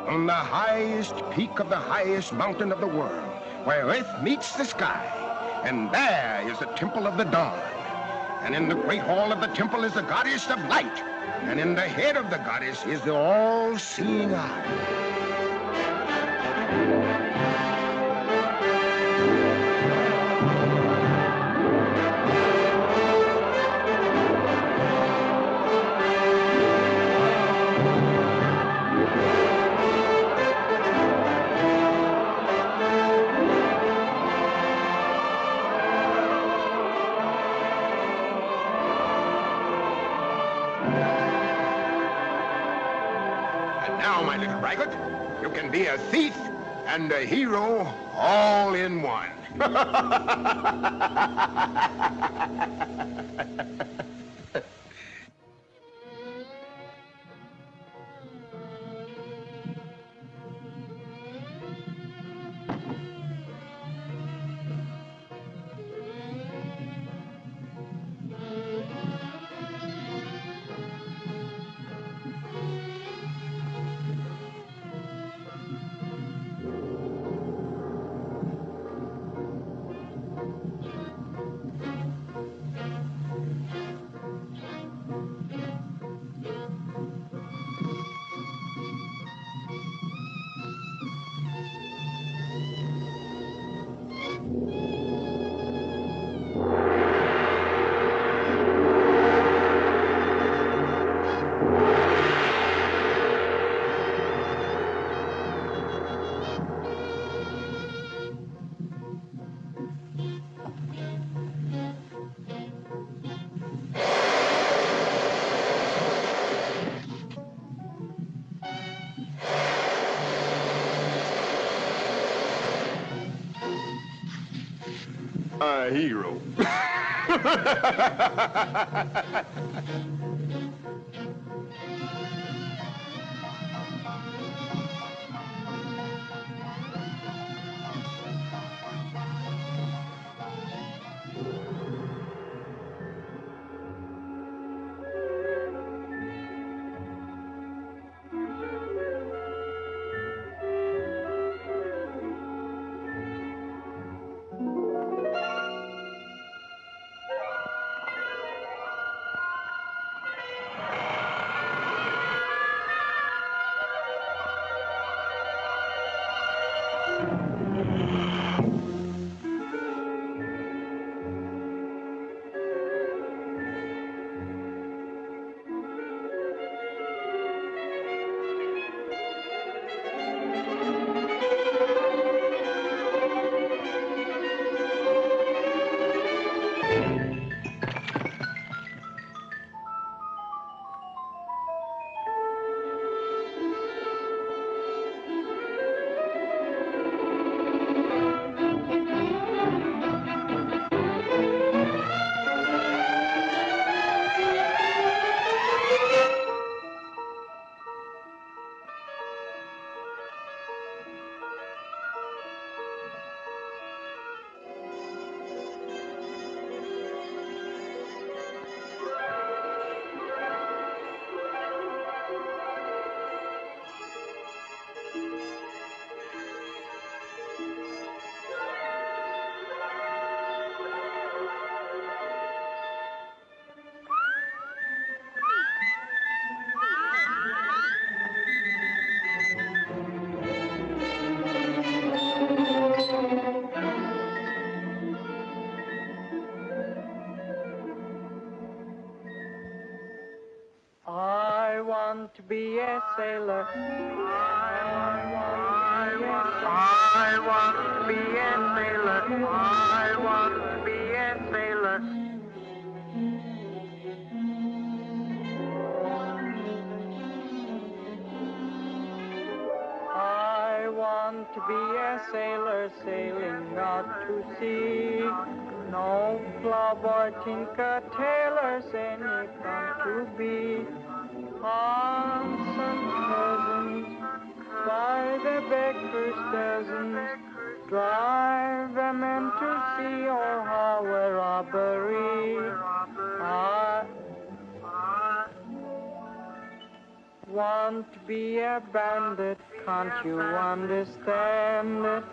On the highest peak of the highest mountain of the world, where earth meets the sky. And there is the temple of the dawn. And in the great hall of the temple is the goddess of light. And in the head of the goddess is the all-seeing eye. Now, my little braggart, you can be a thief and a hero all in one. my hero. I want to be a sailor. I want to be a sailor. I want to be a sailor. I want to be a sailor sailing out to sea. No club or tinker tailors any fun to be. Handsome peasants by the baker's dozens, drive them into sea or how a robbery. I want to be a bandit, can't you understand it?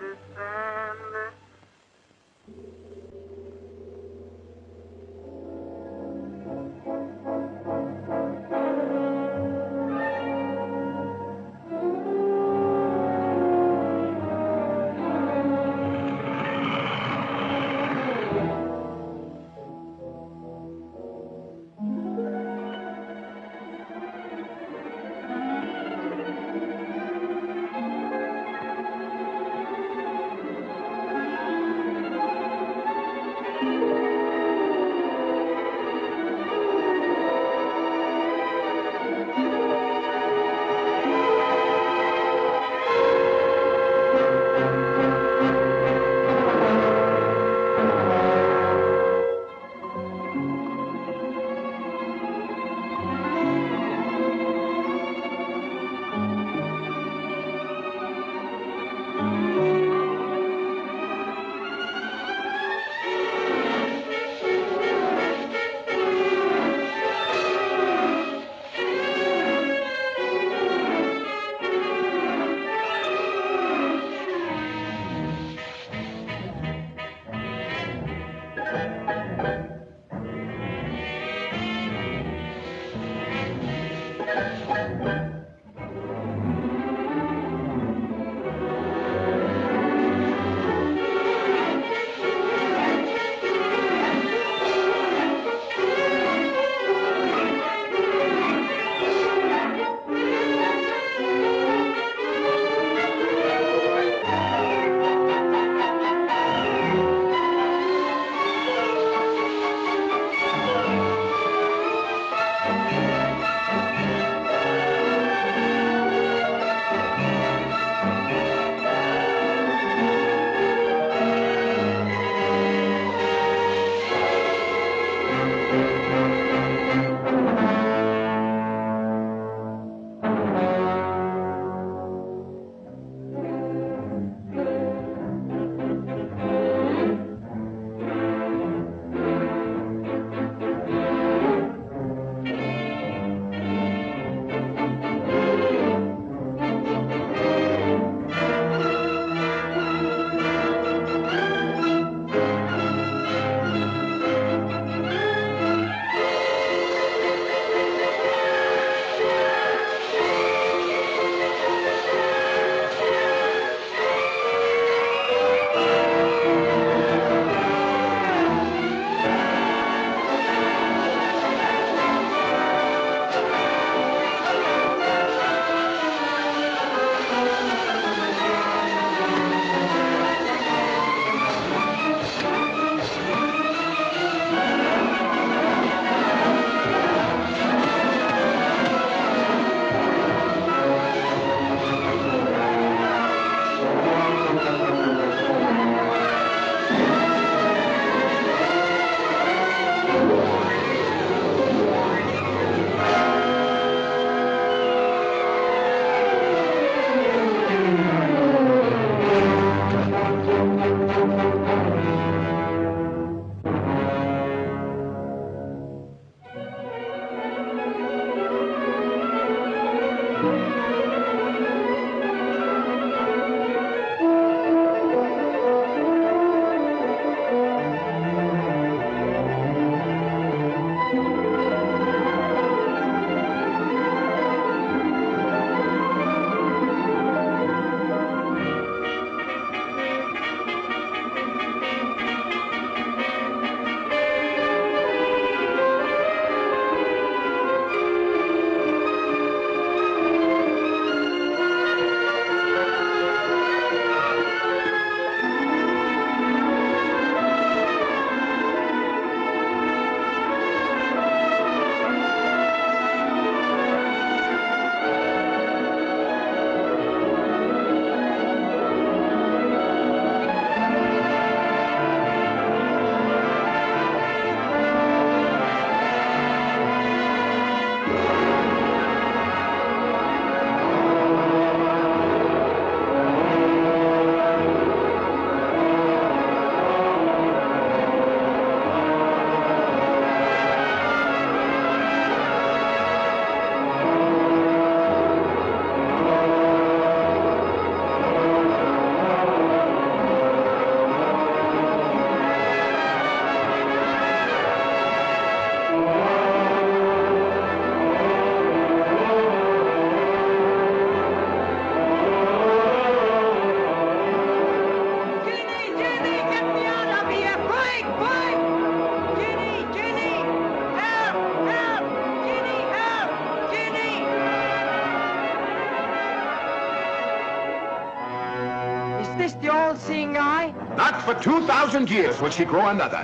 seeing eye? Not for 2,000 years will she grow another.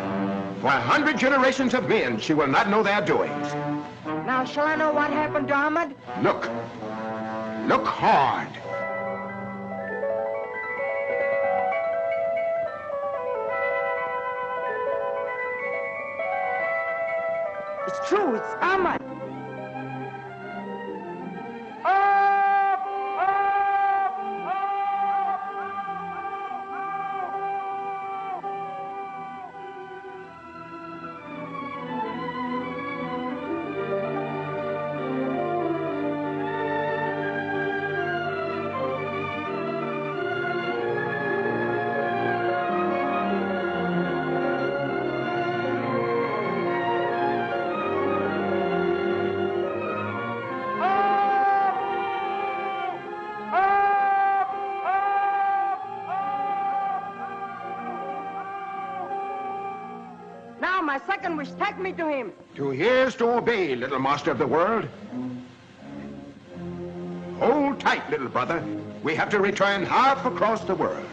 For 100 generations of men, she will not know their doings. Now, shall I know what happened to Ahmad? Look. Look hard. It's true, it's Ahmad. Now, my second wish, take me to him. 2 years to obey, little master of the world. Hold tight, little brother. We have to return half across the world.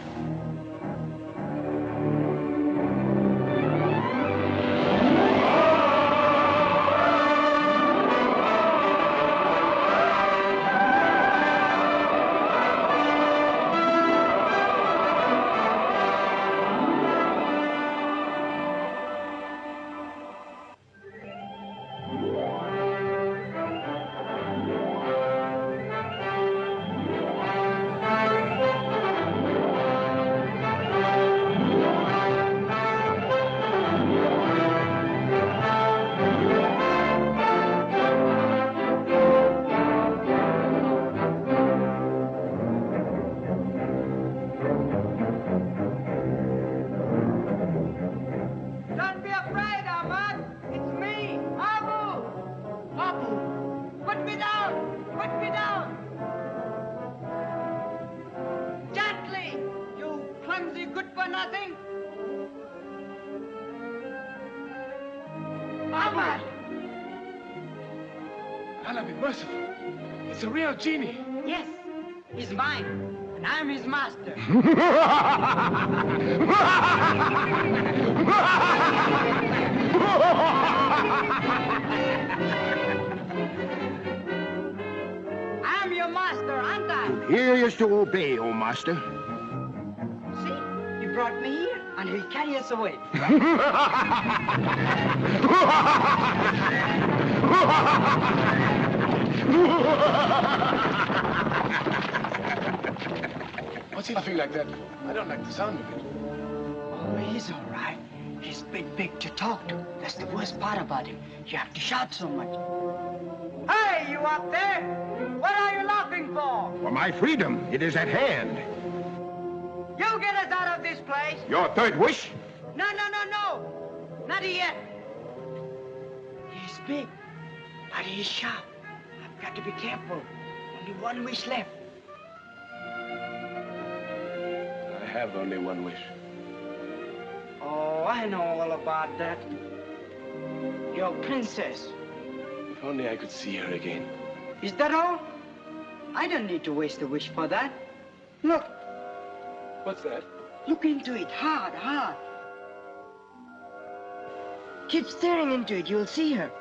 Don't be afraid, Ahmad. It's me, Abu. Abu, put me down. Put me down. Gently, you clumsy good-for-nothing. Ahmad. Allah be merciful. It's a real genie. Yes, he's mine, and I'm his master. I'm your master, aren't I? Here is to obey, O master. See, he brought me here, and he'll carry us away. What's he laughing like that for? I don't like the sound of it. Oh, he's all right. He's big to talk to. That's the worst part about him. You have to shout so much. Hey, you up there? What are you laughing for? For my freedom, it is at hand. You get us out of this place. Your third wish? No. Not yet. He's big, but he's sharp. I've got to be careful. Only one wish left. I have only one wish. Oh, I know all about that. Your princess. If only I could see her again. Is that all? I don't need to waste a wish for that. Look. What's that? Look into it hard. Keep staring into it, you'll see her.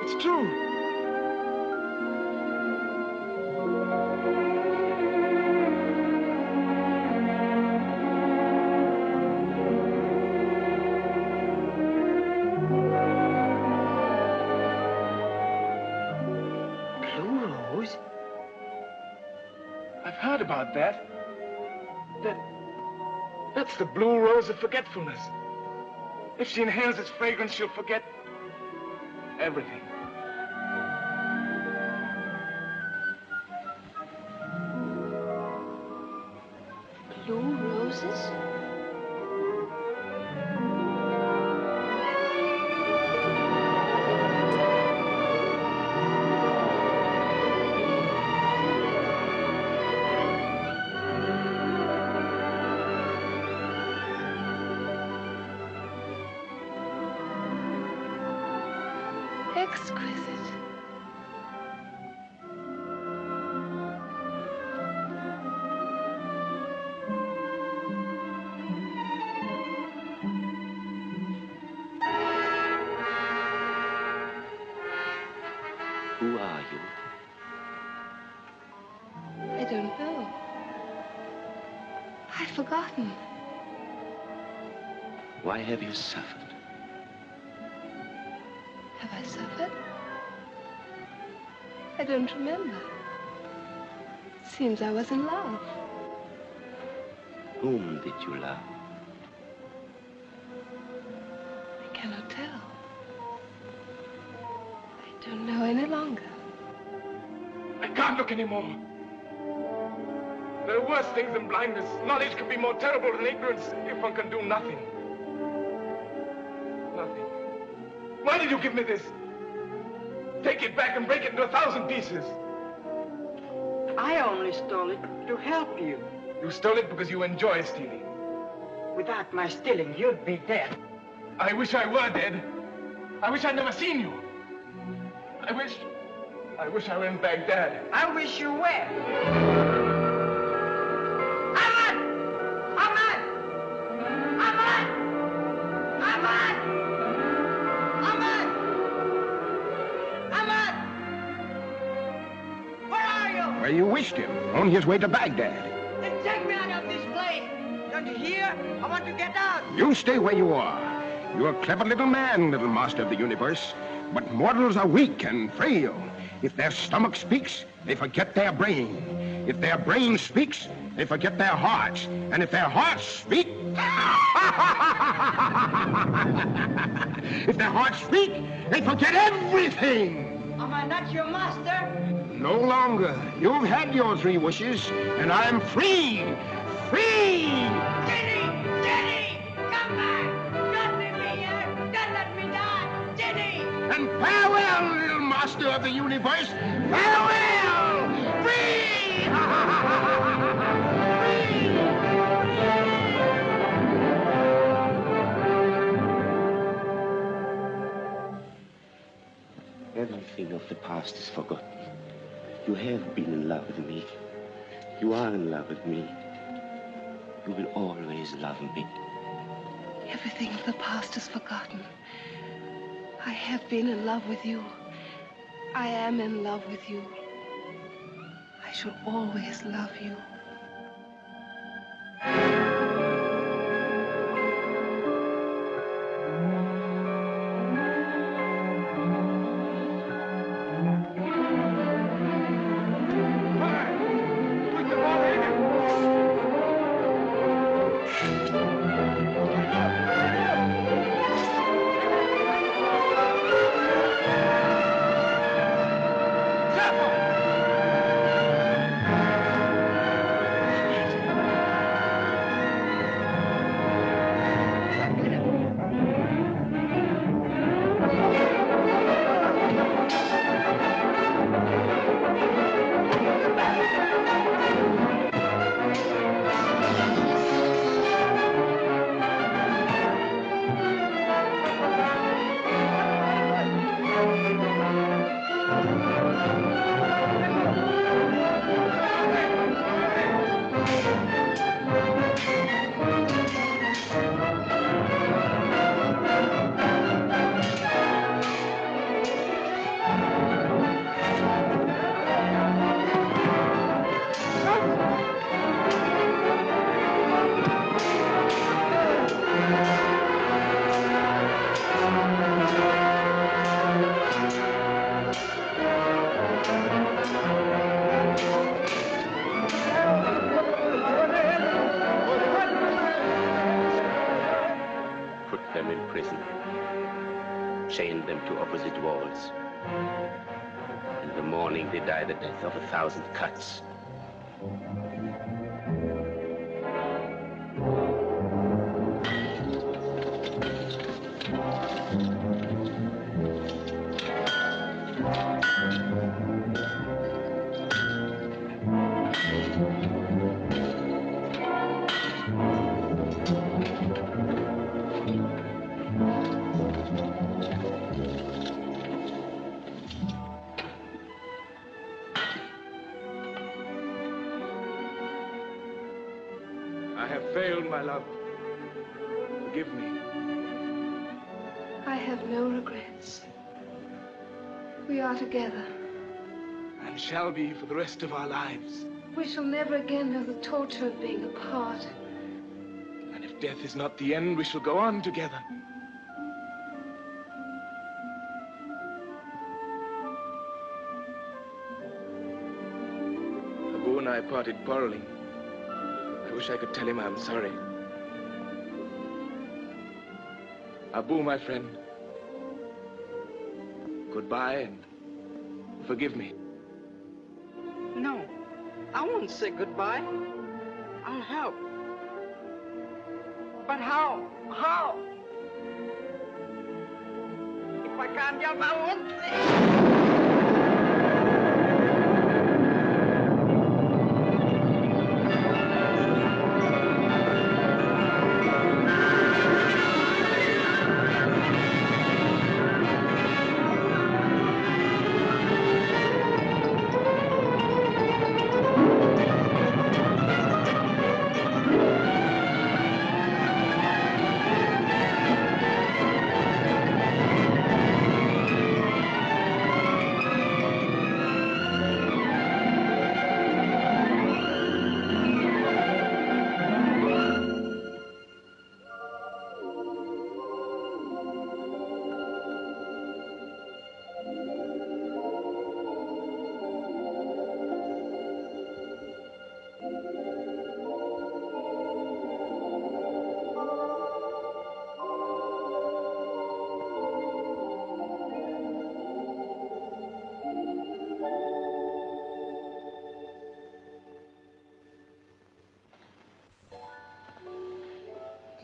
It's true. I've heard about that. That's the blue rose of forgetfulness. If she inhales its fragrance, she'll forget everything. Blue roses? Exquisite. I've forgotten. Why have you suffered? Have I suffered? I don't remember. It seems I was in love. Whom did you love? I cannot tell. I don't know any longer. I can't look anymore. There are worse things than blindness. Knowledge can be more terrible than ignorance if one can do nothing. Nothing. Why did you give me this? Take it back and break it into 1,000 pieces. I only stole it to help you. You stole it because you enjoy stealing. Without my stealing, you'd be dead. I wish I were dead. I wish I'd never seen you. I wish I were in Baghdad. I wish you were. Where you wished him, on his way to Baghdad. Then take me out of this place. Don't you hear? I want to get out. You stay where you are. You're a clever little man, little master of the universe. But mortals are weak and frail. If their stomach speaks, they forget their brain. If their brain speaks, they forget their hearts. And if their hearts speak... if their hearts speak, they forget everything. Am I not your master? No longer. You've had your 3 wishes, and I'm free! Free! Jenny! Jenny! Come back! Don't leave me here! Don't let me die! Jenny! And farewell, little master of the universe! Farewell! Free! Everything of the past is forgotten. You have been in love with me. You are in love with me. You will always love me. Everything of the past is forgotten. I have been in love with you. I am in love with you. I shall always love you. Chained them to opposite walls. In the morning, they die the death of 1,000 cuts. I have failed, my love. Forgive me. I have no regrets. We are together. And shall be for the rest of our lives. We shall never again know the torture of being apart. death is not the end, we shall go on together. Abu and I parted quarreling. I wish I could tell him I'm sorry. Abu, my friend, goodbye and forgive me. No, I won't say goodbye. I'll help. But how? How? If I can't help, I won't say.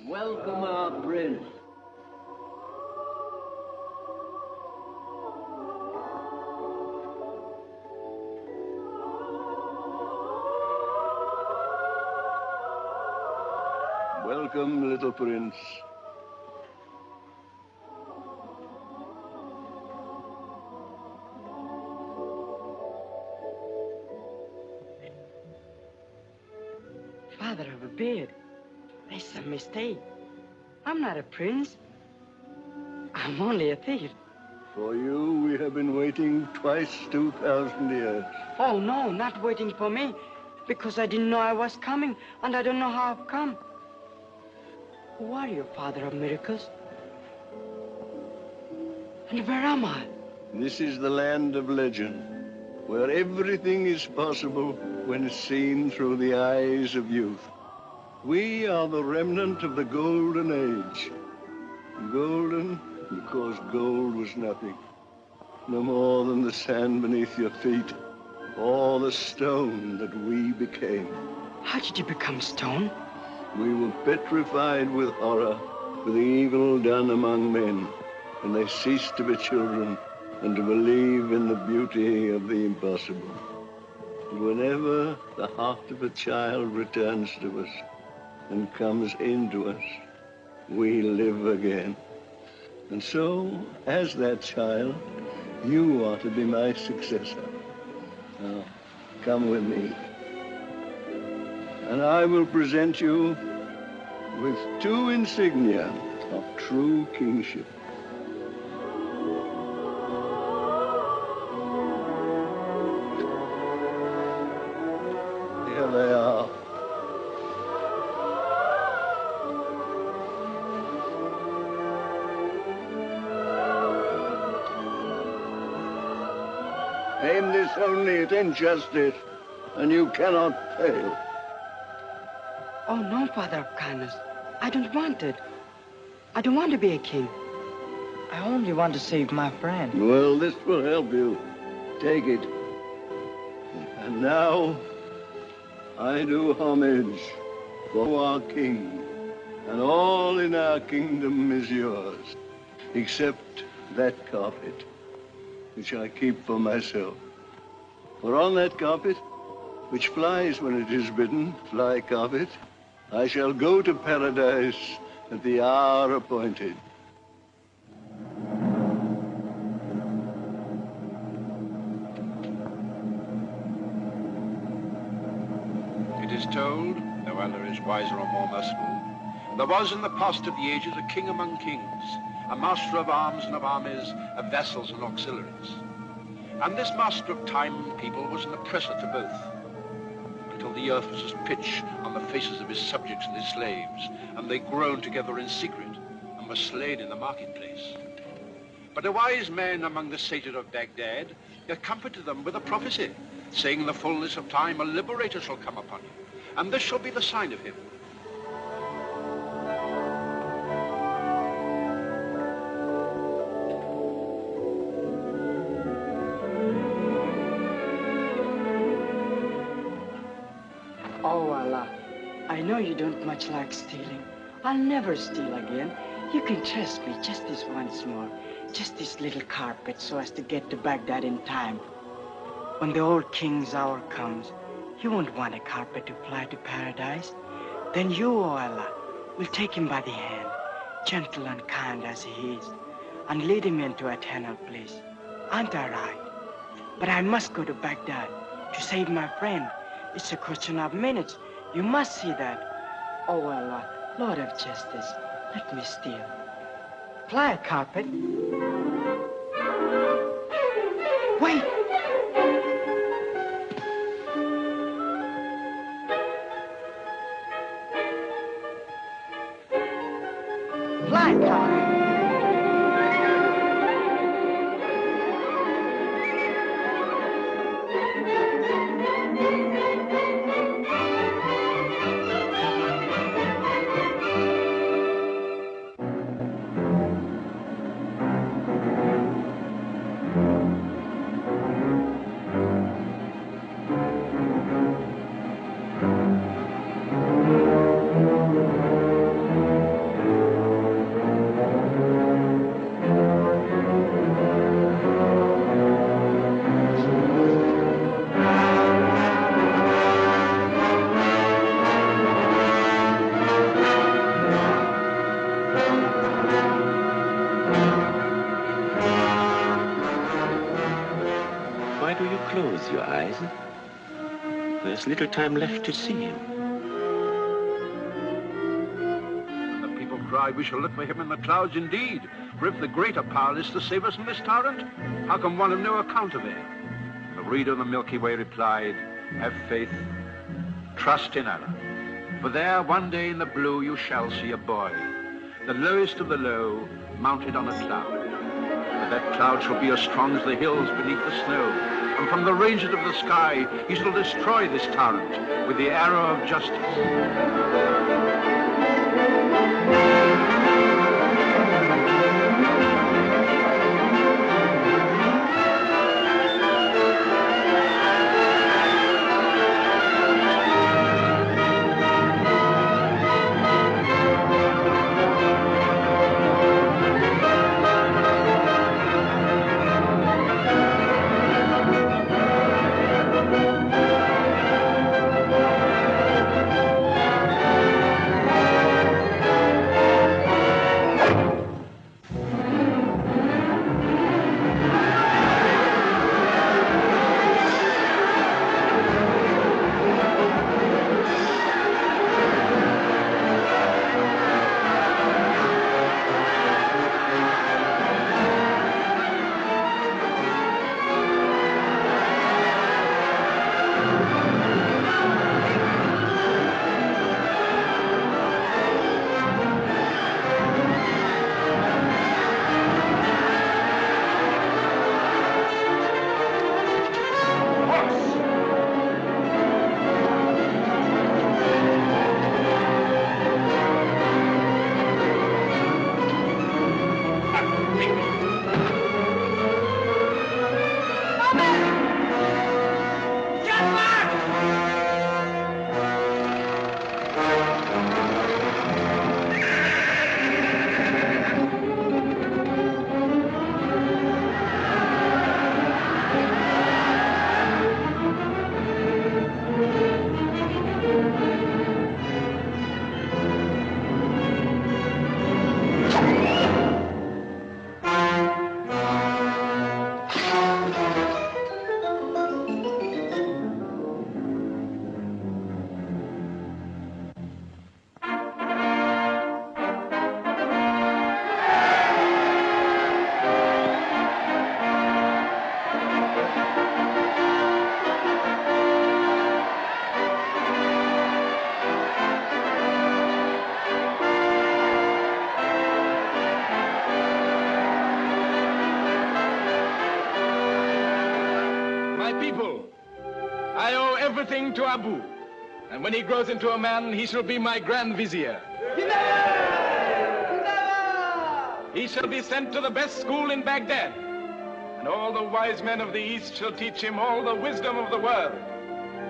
Welcome, our prince. Welcome, little prince. Father of a beard. There's some mistake. I'm not a prince. I'm only a thief. For you, we have been waiting twice 2,000 years. Oh, no, not waiting for me. Because I didn't know I was coming, and I don't know how I've come. Who are you, Father of Miracles? And where am I? This is the land of legend, where everything is possible when seen through the eyes of youth. We are the remnant of the Golden Age. Golden because gold was nothing, no more than the sand beneath your feet, or the stone that we became. How did you become stone? We were petrified with horror for the evil done among men, and they ceased to be children and to believe in the beauty of the impossible. And whenever the heart of a child returns to us and comes into us, we live again. And so, as that child, you are to be my successor. Now, come with me. And I will present you with two insignia of true kingship. Here they are. Aim this only at injustice, and you cannot fail. Oh, no, Father of Kindness. I don't want it. I don't want to be a king. I only want to save my friend. Well, this will help you. Take it. And now, I do homage for our king, and all in our kingdom is yours, except that carpet, which I keep for myself. For on that carpet, which flies when it is bidden, fly carpet, I shall go to paradise at the hour appointed. It is told, though Allah is wiser or more merciful, there was in the past of the ages a king among kings, a master of arms and of armies, of vessels and auxiliaries. And this master of time and people was an oppressor to both. till the earth was as pitch on the faces of his subjects and his slaves, and they groaned together in secret and were slain in the marketplace. But a wise man among the sages of Baghdad comforted them with a prophecy, saying in the fullness of time a liberator shall come upon you, and this shall be the sign of him. Oh, Allah, I know you don't much like stealing. I'll never steal again. You can trust me just this once more. Just this little carpet so as to get to Baghdad in time. When the old king's hour comes, he won't want a carpet to fly to paradise. Then you, O Allah, will take him by the hand, gentle and kind as he is, and lead him into eternal bliss. Aren't I right? But I must go to Baghdad to save my friend. It's a question of minutes. You must see that. Oh, Allah, Lord of justice, let me steal. Fly, carpet. Wait! Fly, carpet. There's little time left to see him. And the people cried, we shall look for him in the clouds indeed. For if the greater power is to save us from this tyrant, how can one of no account avail? And the reader of the Milky Way replied, have faith, trust in Allah. For there one day in the blue you shall see a boy, the lowest of the low, mounted on a cloud. But that cloud shall be as strong as the hills beneath the snow. And from the ranges of the sky, he shall destroy this tyrant with the arrow of justice. people. I owe everything to Abu. And when he grows into a man, he shall be my Grand Vizier. He shall be sent to the best school in Baghdad. And all the wise men of the East shall teach him all the wisdom of the world.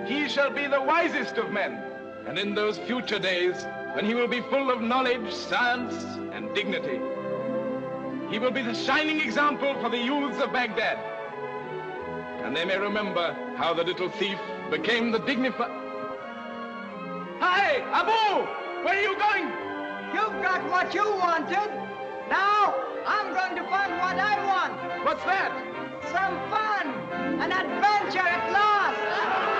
He shall be the wisest of men. And in those future days, when he will be full of knowledge, science, and dignity, he will be the shining example for the youths of Baghdad. And they may remember how the little thief became the dignified... Hi, Abu! Where are you going? You've got what you wanted. Now, I'm going to find what I want. What's that? Some fun! An adventure at last!